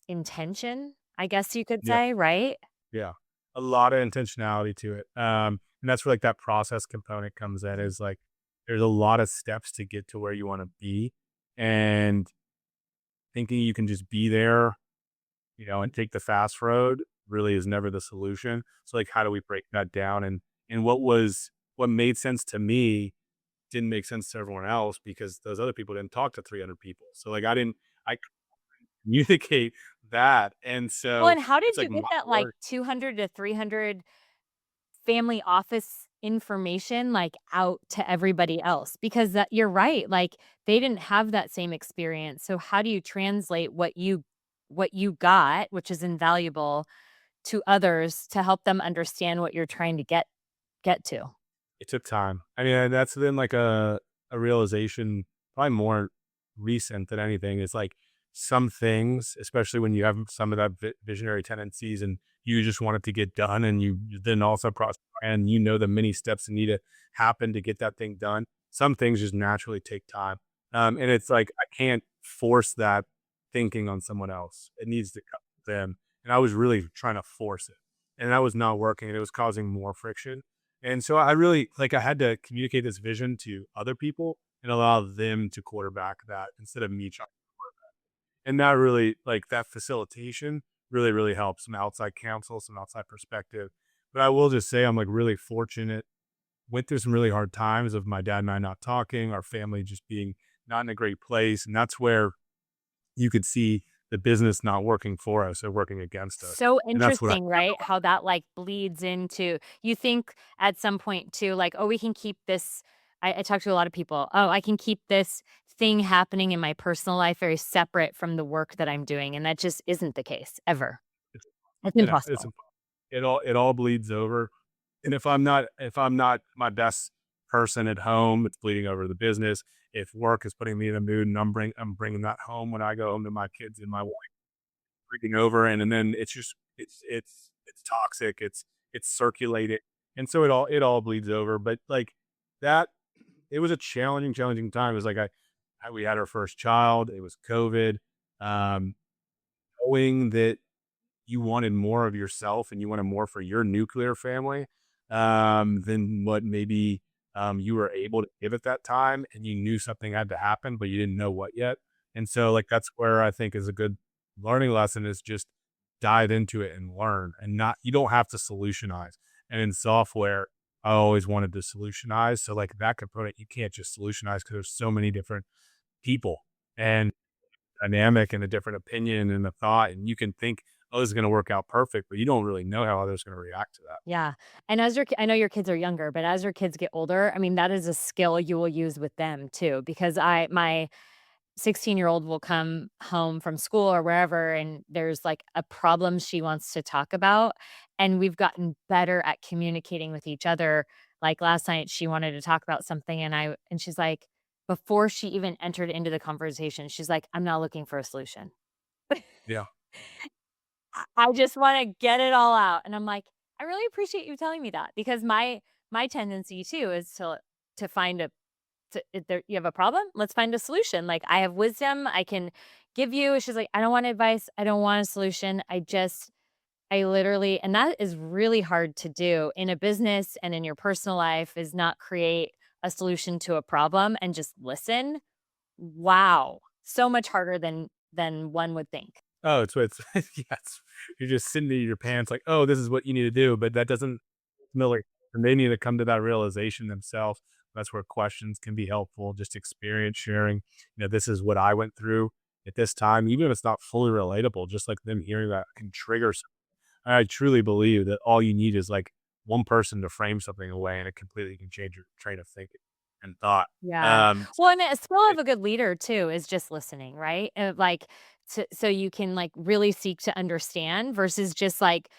intention, I guess you could Yeah. say, right? Yeah. A lot of intentionality to it. And that's where like that process component comes in, is like, there's a lot of steps to get to where you want to be. And thinking you can just be there, and take the fast road really is never the solution. So like, how do we break that down? And what made sense to me didn't make sense to everyone else, because those other people didn't talk to 300 people. So like, I couldn't communicate that. And Well, so and how it's did you like get my that, like, work. 200 to 300 family office information, like, out to everybody else? Because that you're right, like, they didn't have that same experience, so how do you translate what you got, which is invaluable, to others to help them understand what you're trying to get to? It took time. I mean, and that's then like a realization, probably more recent than anything. It's like some things, especially when you have some of that visionary tendencies and you just want it to get done, and you then also process and the many steps that need to happen to get that thing done. Some things just naturally take time. And it's like I can't force that thinking on someone else. It needs to come from them. And I was really trying to force it. And that was not working. And it was causing more friction. And so I really I had to communicate this vision to other people and allow them to quarterback that instead of me trying. And that really that facilitation really, really helps some outside counsel, some outside perspective. But I will just say I'm really fortunate. Went through some really hard times of my dad and I not talking, our family just being not in a great place. And that's where you could see the business not working for us or working against us. So And that's what I interesting, right? How that like bleeds into you think at some point too, like, oh, we can keep this. I talk to a lot of people. Oh, I can keep this thing happening in my personal life very separate from the work that I'm doing. And that just isn't the case ever. it's, It's it's impossible. it all bleeds over. And if I'm not my best person at home, it's bleeding over to the business. If work is putting me in a mood and I'm bringing that home when I go home to my kids and my wife, bleeding over, and then it's just it's toxic. It's circulated, and so it all bleeds over. But that, it was a challenging time. It was we had our first child. It was COVID. Um, Knowing that you wanted more of yourself and you wanted more for your nuclear family, than what maybe you were able to give at that time, and you knew something had to happen, but you didn't know what yet. And so that's where I think is a good learning lesson is just dive into it and learn, and not you don't have to solutionize. And in software, I always wanted to solutionize. So that component, you can't just solutionize because there's so many different people and dynamic and a different opinion and a thought, and you can think, oh, this is going to work out perfect, but you don't really know how others are going to react to that. Yeah. And as I know your kids are younger, but as your kids get older, I mean, that is a skill you will use with them too. Because my 16-year-old will come home from school or wherever, and there's like a problem she wants to talk about. And we've gotten better at communicating with each other. Like last night, she wanted to talk about something, and she's like, before she even entered into the conversation, she's like, I'm not looking for a solution. Yeah. I just wanna get it all out, and I'm like, "I really appreciate you telling me that," because my tendency too is to find a to if there you have a problem, let's find a solution, like, I have wisdom I can give you. She's like, "I don't want advice, I don't want a solution, I literally," and that is really hard to do in a business and in your personal life, is not create a solution to a problem and just listen. Wow, so much harder than one would think. Oh, it's yes. You're just sitting in your pants like, "Oh, this is what you need to do," but that doesn't ultimately, and they need to come to that realization themselves. That's where questions can be helpful, just experience sharing. This is what I went through at this time, even if it's not fully relatable, just them hearing that can trigger some. I truly believe that all you need is one person to frame something away, and it completely can change your train of thinking and thought. Yeah. Um, Well, and a skill of a good leader too is just listening, right? Like, so you can like really seek to understand versus just like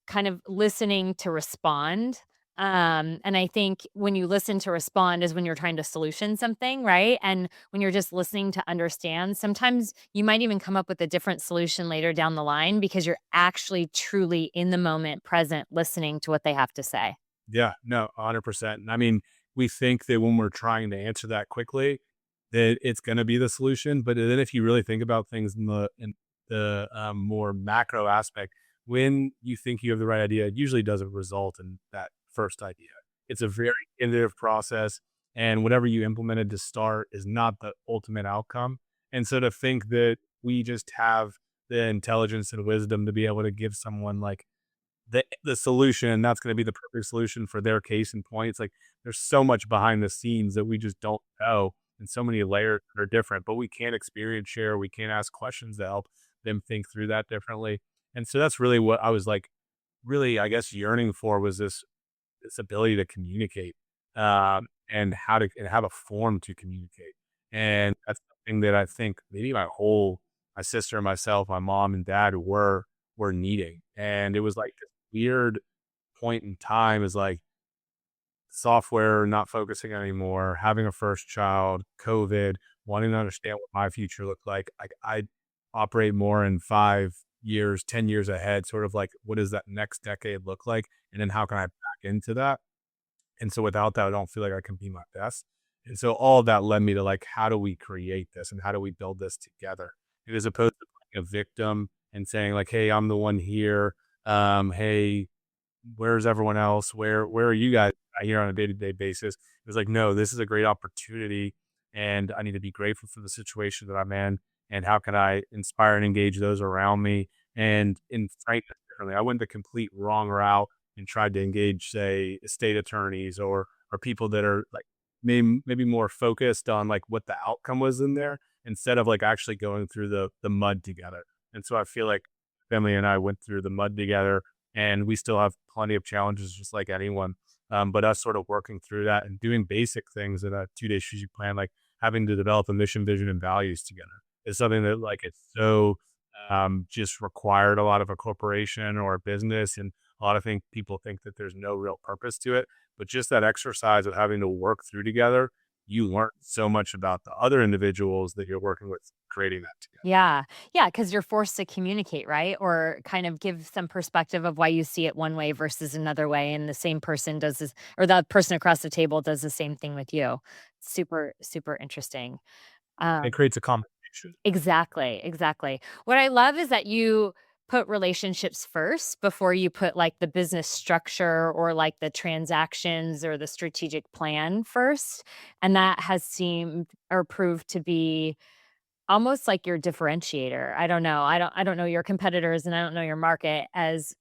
kind of listening to respond. And I think when you listen to respond is when you're trying to solution something, right? And when you're just listening to understand, sometimes you might even come up with a different solution later down the line because you're actually truly in the moment, present, listening to what they have to say. Yeah, no, 100%. And I mean, we think that when we're trying to answer that quickly, that it's going to be the solution. But then if you really think about things in the more macro aspect, when you think you have the right idea, it usually doesn't result in that first idea. It's a very iterative process, and whatever you implemented to start is not the ultimate outcome. And so to think that we just have the intelligence and wisdom to be able to give someone the solution, that's gonna be the perfect solution for their case in point. It's there's so much behind the scenes that we just don't know, and so many layers that are different, but we can experience share, we can ask questions to help them think through that differently. And so that's really what I was really, I guess, yearning for was this ability to communicate, and how to and have a form to communicate. And that's something that I think maybe my sister, myself, my mom and dad were needing. And it was this weird point in time is software not focusing anymore, having a first child, COVID, wanting to understand what my future looked like. I operate more in five years, 10 years ahead, sort of like what does that next decade look like? And then how can I back into that? And so without that, I don't feel like I can be my best. And so all of that led me to like, how do we create this and how do we build this together? And as opposed to playing a victim and saying like, hey, I'm the one here. Hey, where's everyone else? Where are you guys here on a day-to-day basis? It was like, no, this is a great opportunity and I need to be grateful for the situation that I'm in. And how can I inspire and engage those around me? And in frankness, differently, I went the complete wrong route and tried to engage, say, estate attorneys or people that are like maybe more focused on like what the outcome was in there instead of like actually going through the mud together. And so I feel like family and I went through the mud together and we still have plenty of challenges just like anyone. But us sort of working through that and doing basic things in a 2-day strategic plan, like having to develop a mission, vision, and values together is something that like it's so just required a lot of a corporation or a business. And a lot of people think that there's no real purpose to it. But just that exercise of having to work through together, you learn so much about the other individuals that you're working with creating that together. Yeah. Yeah, because you're forced to communicate, right? Or kind of give some perspective of why you see it one way versus another way, and the same person does this or the person across the table does the same thing with you. Super, super interesting. It Um creates a combination. Exactly, exactly. What I love is that you put relationships first before you put, like, the business structure or, like, the transactions or the strategic plan first, and that has seemed or proved to be almost like your differentiator. I don't know. I don't know your competitors, and I don't know your market as,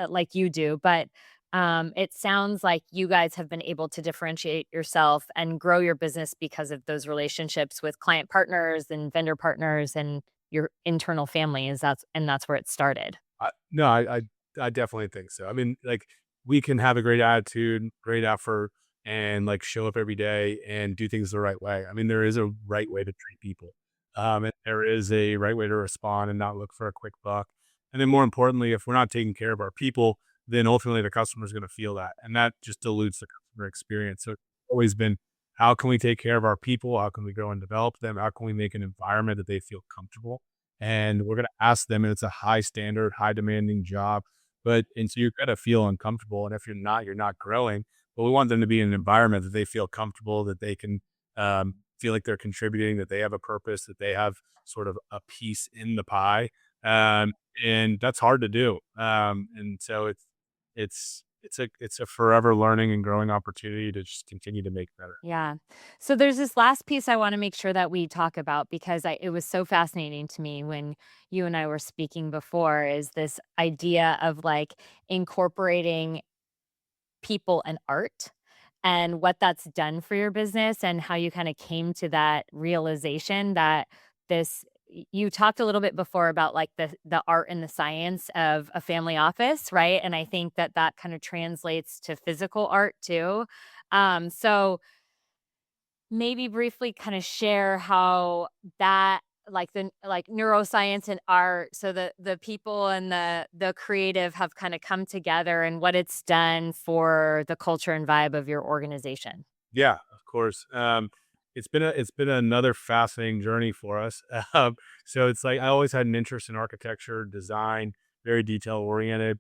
like you do, but, it sounds like you guys have been able to differentiate yourself and grow your business because of those relationships with client partners and vendor partners and your internal family, is that's where it started. No, I definitely think so. I mean, like we can have a great attitude, great effort, and like show up every day and do things the right way. I mean, there is a right way to treat people. And there is a right way to respond and not look for a quick buck. And then more importantly, if we're not taking care of our people, then ultimately the customer is going to feel that. And that just dilutes the customer experience. So it's always been how can we take care of our people? How can we grow and develop them? How can we make an environment that they feel comfortable? And we're going to ask them, and it's a high standard, high demanding job. And so you're going to feel uncomfortable. And if you're not growing. But we want them to be in an environment that they feel comfortable, that they can feel like they're contributing, that they have a purpose, that they have sort of a piece in the pie. Um, and that's hard to do. And so it's a forever learning and growing opportunity to just continue to make better. Yeah. So there's this last piece I wanna make sure that we talk about because it was so fascinating to me when you and I were speaking before, is this idea of, like, incorporating people and art and what that's done for your business and how you kinda came to that realization that you talked a little bit before about, like, the art and the science of a family office, right? And I think that that kinda translates to physical art too. So maybe briefly kinda share how that like neuroscience and art, so the people and the creative have kinda come together and what it's done for the culture and vibe of your organization. Yeah, of course. It's been another fascinating journey for us. So it's like I always had an interest in architecture, design, very detail oriented.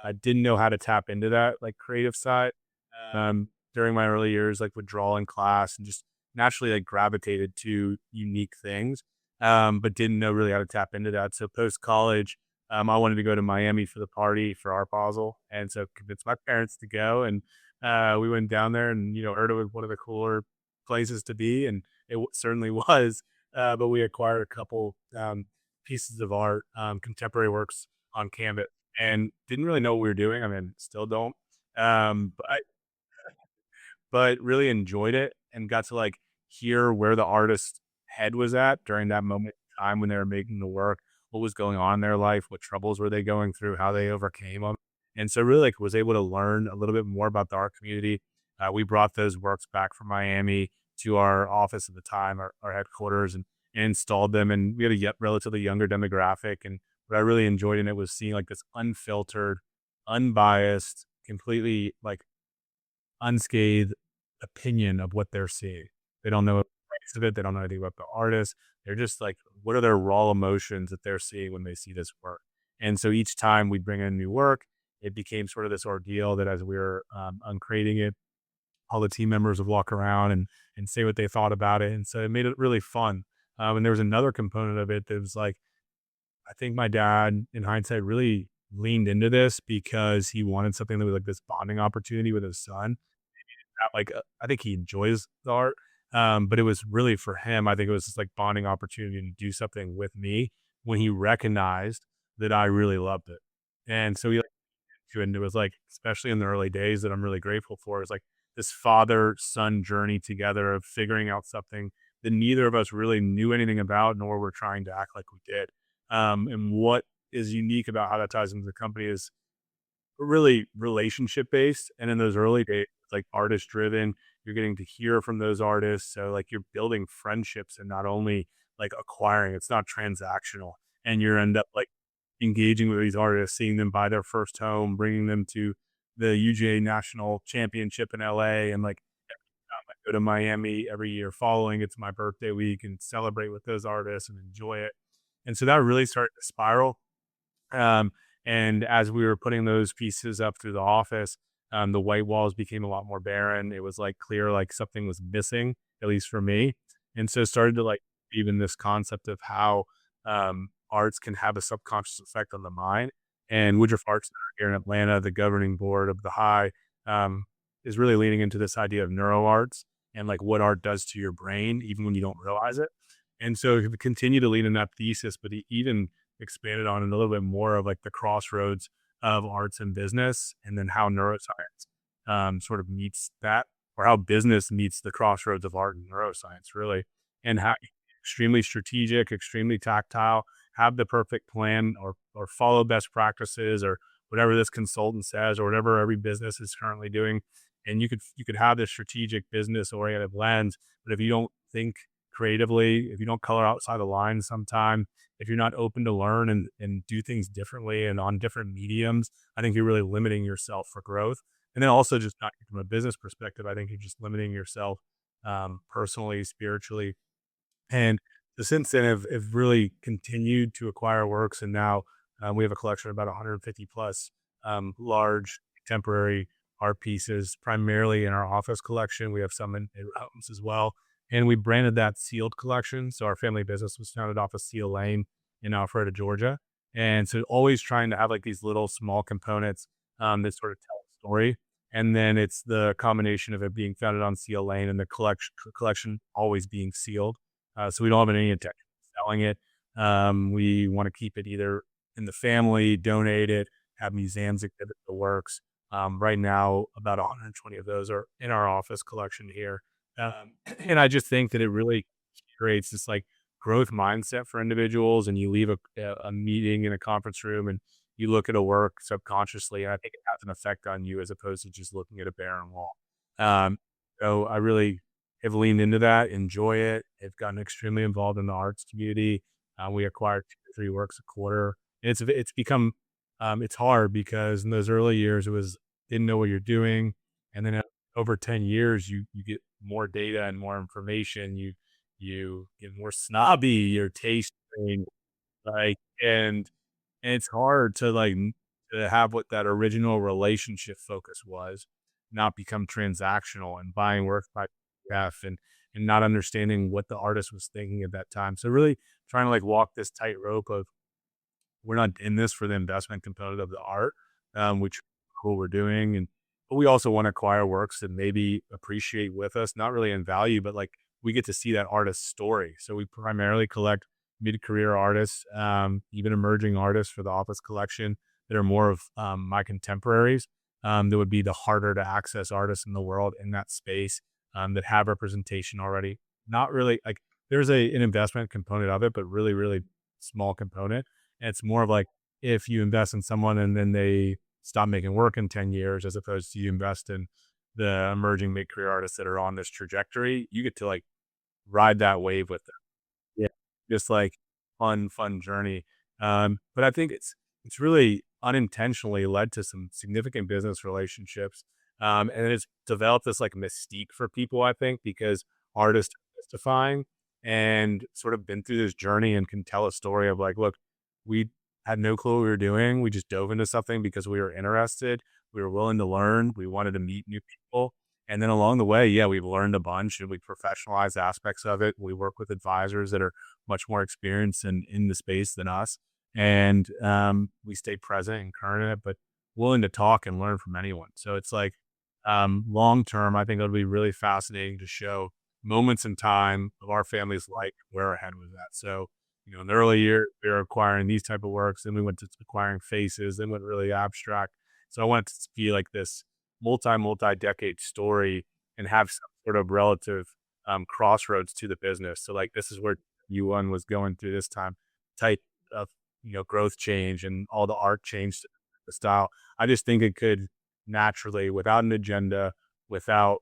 I didn't know how to tap into that like creative side during my early years, like with drawing class, and just naturally like gravitated to unique things, but didn't know really how to tap into that. So post college, I wanted to go to Miami for the party for our Basel, and so convinced my parents to go, and we went down there and, heard it was one of the cooler places to be, and it certainly was. But we acquired a couple pieces of art, contemporary works on canvas, and didn't really know what we were doing. I mean, still don't. But really enjoyed it and got to like hear where the artist's head was at during that moment in time when they were making the work, what was going on in their life, what troubles were they going through, how they overcame them. And so really like was able to learn a little bit more about the art community. We brought those works back from Miami to our office at the time, our headquarters, and installed them. And we had a relatively younger demographic. And what I really enjoyed in it was seeing like this unfiltered, unbiased, completely like unscathed opinion of what they're seeing. They don't know the price of it. They don't know anything about the artist. They're just like, what are their raw emotions that they're seeing when they see this work? And so each time we bring in new work, it became sort of this ordeal that as we were uncrating it, all the team members would walk around and say what they thought about it. And so it made it really fun. And there was another component of it that was like, I think my dad, in hindsight, really leaned into this because he wanted something that was like this bonding opportunity with his son. I think he enjoys the art, but it was really for him. I think it was just like bonding opportunity to do something with me when he recognized that I really loved it, and so he like, and it was like, especially in the early days, that I'm really grateful for. Is like this father son journey together of figuring out something that neither of us really knew anything about, nor were trying to act like we did. And what is unique about how that ties into the company is really relationship based. And in those early days, it's like artist driven. You're getting to hear from those artists. So like you're building friendships and not only like acquiring, it's not transactional. And you end up like engaging with these artists, seeing them buy their first home, bringing them to the UGA National Championship in LA. And like I go to Miami every year following, it's my birthday week and celebrate with those artists and enjoy it. And so that really started to spiral. Um, and as we were putting those pieces up through the office, the white walls became a lot more barren. It was like clear, like something was missing, at least for me. And so started to like even this concept of how arts can have a subconscious effect on the mind. And Woodruff Arts Center here in Atlanta, the governing board of the high, um, is really leaning into this idea of neuro arts and like what art does to your brain, even when you don't realize it. And so we continue to lean in that thesis, but even expanded on it a little bit more of like the crossroads of arts and business, and then how neuroscience sort of meets that, or how business meets the crossroads of art and neuroscience, really, and how extremely strategic, extremely tactile, have the perfect plan, or follow best practices, or whatever this consultant says, or whatever every business is currently doing. And you could have this strategic business oriented lens, but if you don't think creatively, if you don't color outside the lines sometime, if you're not open to learn and do things differently and on different mediums, I think you're really limiting yourself for growth. And then also just not from a business perspective, I think you're just limiting yourself personally, spiritually. And so since then, have really continued to acquire works, and now we have a collection of about 150 plus large contemporary art pieces, primarily in our office collection. We have some in homes as well, and we branded that Sealed Collection. So our family business was founded off of Seal Lane in Alpharetta, Georgia, and so always trying to have like these little small components that sort of tell a story. And then it's the combination of it being founded on Seal Lane and the collection always being sealed, so we don't have any intention of selling it. We want to keep it either in the family, donate it, have museums exhibit the works. Right now, about 120 of those are in our office collection here. And I just think that it really creates this like growth mindset for individuals. And you leave a meeting in a conference room and you look at a work subconsciously, and I think it has an effect on you as opposed to just looking at a barren wall. Um, so I really have leaned into that, enjoy it. Have gotten extremely involved in the arts community. We acquired 2 to 3 works a quarter. And it's become it's hard because in those early years it was didn't know what you're doing, and then over 10 years you get more data and more information. You get more snobby. Your taste change, like and it's hard to like to have what that original relationship focus was, not become transactional and buying work by PDF and not understanding what the artist was thinking at that time. So really trying to like walk this tightrope of we're not in this for the investment component of the art, which is what we're doing. And but we also want to acquire works that maybe appreciate with us, not really in value, but like we get to see that artist's story. So we primarily collect mid-career artists, even emerging artists for the office collection that are more of my contemporaries. That would be the harder to access artists in the world in that space, that have representation already. Not really like there's an investment component of it, but really, really small component. And it's more of like if you invest in someone and then they stop making work in 10 years, as opposed to you invest in the emerging mid-career artists that are on this trajectory, you get to like ride that wave with them. Yeah. Just like fun journey. But I think it's really unintentionally led to some significant business relationships. And it's developed this like mystique for people, I think, because artists are mystifying and sort of been through this journey and can tell a story of like, look, we had no clue what we were doing. We just dove into something because we were interested. We were willing to learn. We wanted to meet new people. And then along the way, yeah, we've learned a bunch and we professionalized aspects of it. We work with advisors that are much more experienced in the space than us. And we stay present and current in it, but willing to talk and learn from anyone. So it's like long term, I think it'll be really fascinating to show moments in time of our family's life where our head was at. So, in the early year, we were acquiring these type of works, then we went to acquiring faces, then went really abstract. So I want it to be like this multi-decade story and have some sort of relative crossroads to the business. So like this is where U1 was going through this time type of growth change and all the art changed the style. I just think it could naturally, without an agenda, without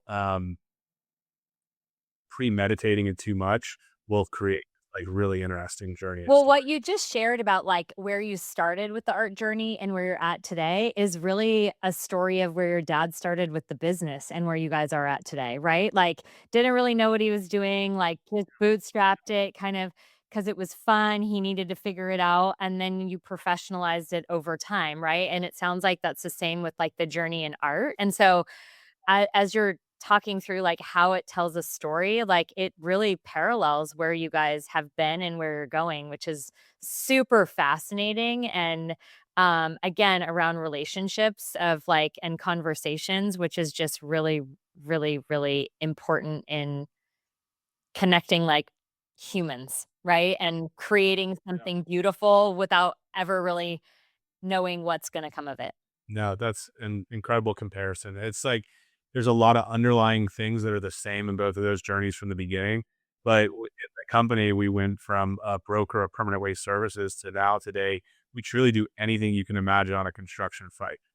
premeditating it too much, will create like really interesting journey and Well, story. what you just shared about, like, where you started with the art journey and where you're at today is really a story of where your dad started with the business and where you guys are at today, right? Like, didn't really know what he was doing, like, just bootstrapped it kind of because it was fun, he needed to figure it out, and then you professionalized it over time, right? And it sounds like that's the same with, like, the journey in art, and so as you're talking through, like, how it tells a story, like, it really parallels where you guys have been and where you're going, which is super fascinating and, again, around relationships of, like and conversations, which is just really, really, really important in connecting, like, humans, right? And creating something beautiful without ever really knowing what's gonna come of it. No, that's an incredible comparison. It's like there's a lot of underlying things that are the same in both of those journeys from the beginning. But in the company, we went from a broker of permanent waste services to now today, we truly do anything you can imagine on a construction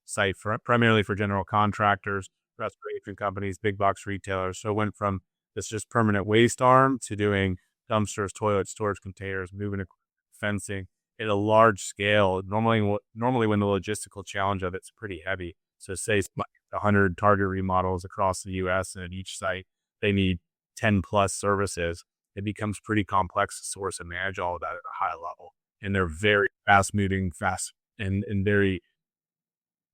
site for, primarily for general contractors, restoration companies, big box retailers. So it went from this just permanent waste arm to doing dumpsters, toilets, storage containers, moving fencing at a large scale. Normally when the logistical challenge of it's pretty heavy. So say it's 100 target remodels across the US and at each site, they need 10 plus services. It becomes pretty complex to source and manage all of that at a high level. And they're very fast moving, fast and very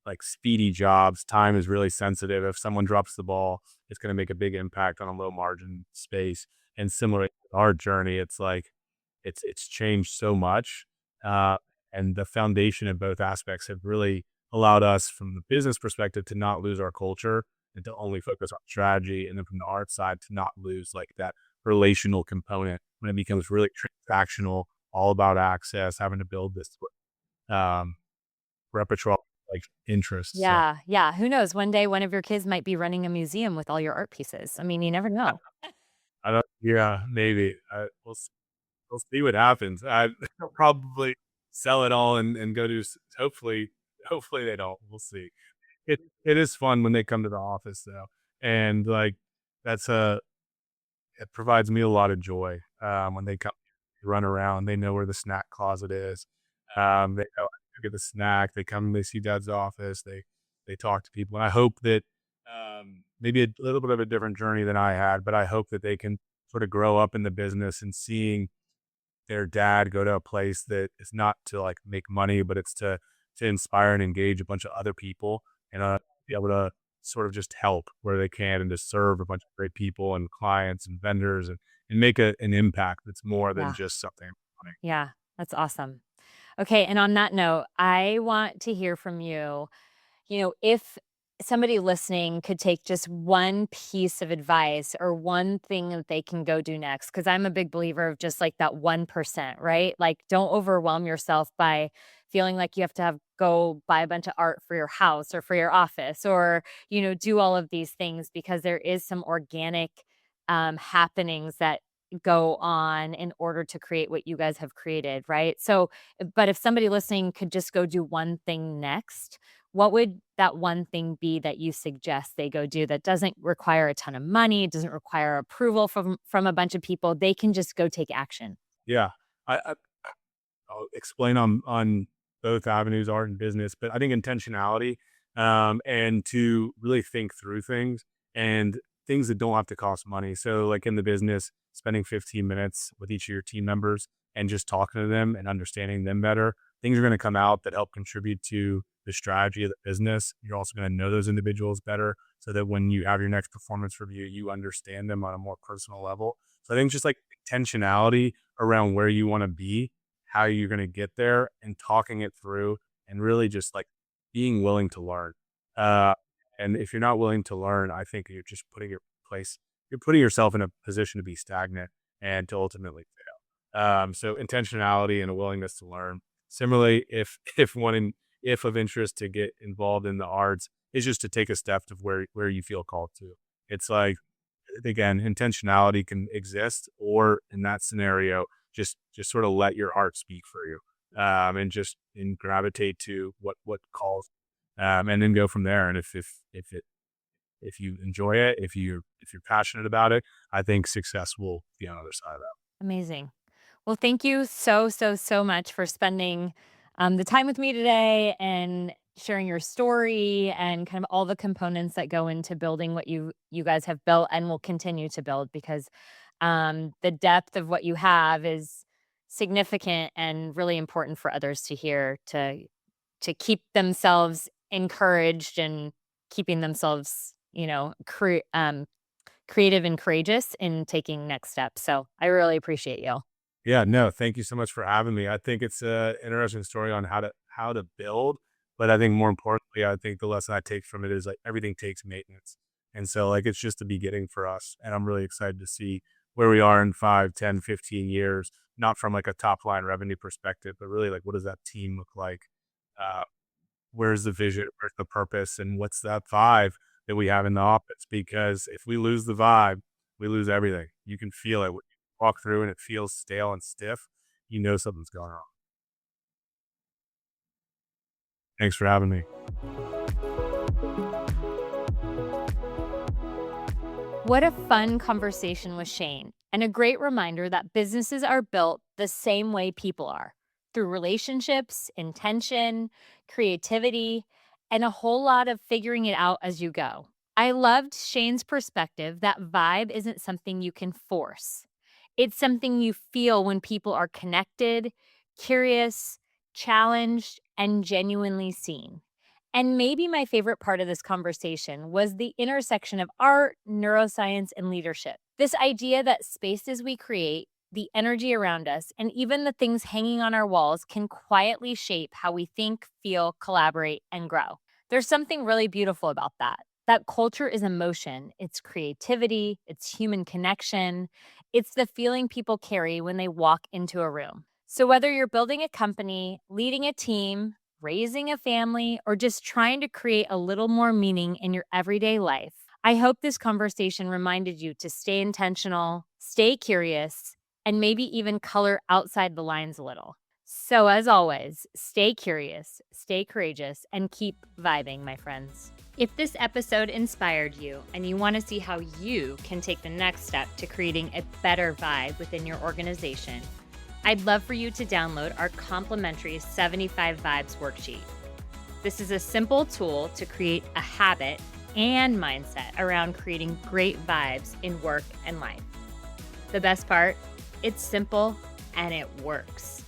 like speedy jobs. Time is really sensitive. If someone drops the ball, it's going to make a big impact on a low margin space. And similar to our journey, it's like it's changed so much, uh, and the foundation of both aspects have really allowed us, from the business perspective, to not lose our culture and to only focus on strategy, and then from the art side, to not lose like that relational component when it becomes really transactional, all about access, having to build this um, repertoire like interests. So Yeah, yeah, who knows? One day, one of your kids might be running a museum with all your art pieces. I mean, you never know. I don't. Yeah, maybe. We'll see what happens. They'll probably sell it all and go do. Hopefully they don't. We'll see. It is fun when they come to the office though, and like that's a it provides me a lot of joy when they come, run around. They know where the snack closet is. They know to get the snack. They come. They see Dad's office. They talk to people, and I hope that maybe a little bit of a different journey than I had, but I hope that they can sort of grow up in the business and seeing their dad go to a place that is not to like make money, but it's to inspire and engage a bunch of other people and be able to sort of just help where they can and to serve a bunch of great people and clients and vendors and make an impact that's more than Yeah, just something money. yeah, that's awesome. Okay, and on that note, I want to hear from you. If somebody listening could take just one piece of advice or one thing that they can go do next, because I'm a big believer of just like that 1%, right? Like, don't overwhelm yourself by feeling like you have to go buy a bunch of art for your house or for your office or, do all of these things because there is some organic happenings that go on in order to create what you guys have created, right? So, but if somebody listening could just go do one thing next, what would that one thing be that you suggest they go do that doesn't require a ton of money, doesn't require approval from a bunch of people? They can just go take action. Yeah. I I'll explain on both avenues, art and business, but I think intentionality, and to really think through things and things that don't have to cost money. So, like in the business, spending 15 minutes with each of your team members and just talking to them and understanding them better things are going to come out that help contribute to the strategy of the business. You're also going to know those individuals better so that when you have your next performance review, you understand them on a more personal level. So I think just like intentionality around where you want to be, how you're going to get there, and talking it through, and really just like being willing to learn. Uh, and if you're not willing to learn, I think you're just you're putting yourself in a position to be stagnant and to ultimately fail. So intentionality and a willingness to learn. Similarly, if of interest to get involved in the arts is just to take a step to where you feel called to. It's like, again, intentionality can exist, or in that scenario, just sort of let your heart speak for you, and gravitate to what calls, and then go from there. And if you enjoy it, if you're passionate about it, I think success will be on the other side of that. Amazing. Well, thank you so, so, so much for spending the time with me today and sharing your story and kind of all the components that go into building what you guys have built and will continue to build, because the depth of what you have is significant and really important for others to hear, to keep themselves encouraged and keeping themselves, creative and courageous in taking next steps. So I really appreciate you. Yeah, no, thank you so much for having me. I think it's a interesting story on how to build, but I think more importantly, I think the lesson I take from it is like everything takes maintenance. And so like it's just the beginning for us. And I'm really excited to see where we are in 5, 10, 15 years, not from like a top line revenue perspective, but really like what does that team look like? Uh, where's the vision, where's the purpose, and what's that vibe that we have in the office? Because if we lose the vibe, we lose everything. You can feel it when you walk through and it feels stale and stiff. You know something's going on. Thanks for having me. What a fun conversation with Shane, and a great reminder that businesses are built the same way people are, through relationships, intention, creativity, and a whole lot of figuring it out as you go. I loved Shane's perspective that vibe isn't something you can force. It's something you feel when people are connected, curious, challenged, and genuinely seen. And maybe my favorite part of this conversation was the intersection of art, neuroscience, and leadership. This idea that spaces we create, the energy around us, and even the things hanging on our walls can quietly shape how we think, feel, collaborate, and grow. There's something really beautiful about that. That culture is emotion, it's creativity, it's human connection, it's the feeling people carry when they walk into a room. So, whether you're building a company, leading a team, raising a family, or just trying to create a little more meaning in your everyday life, I hope this conversation reminded you to stay intentional, stay curious, and maybe even color outside the lines a little. So, as always, stay curious, stay courageous, and keep vibing, my friends. If this episode inspired you and you want to see how you can take the next step to creating a better vibe within your organization, I'd love for you to download our complimentary 75 Vibes worksheet. This is a simple tool to create a habit and mindset around creating great vibes in work and life. The best part, it's simple and it works.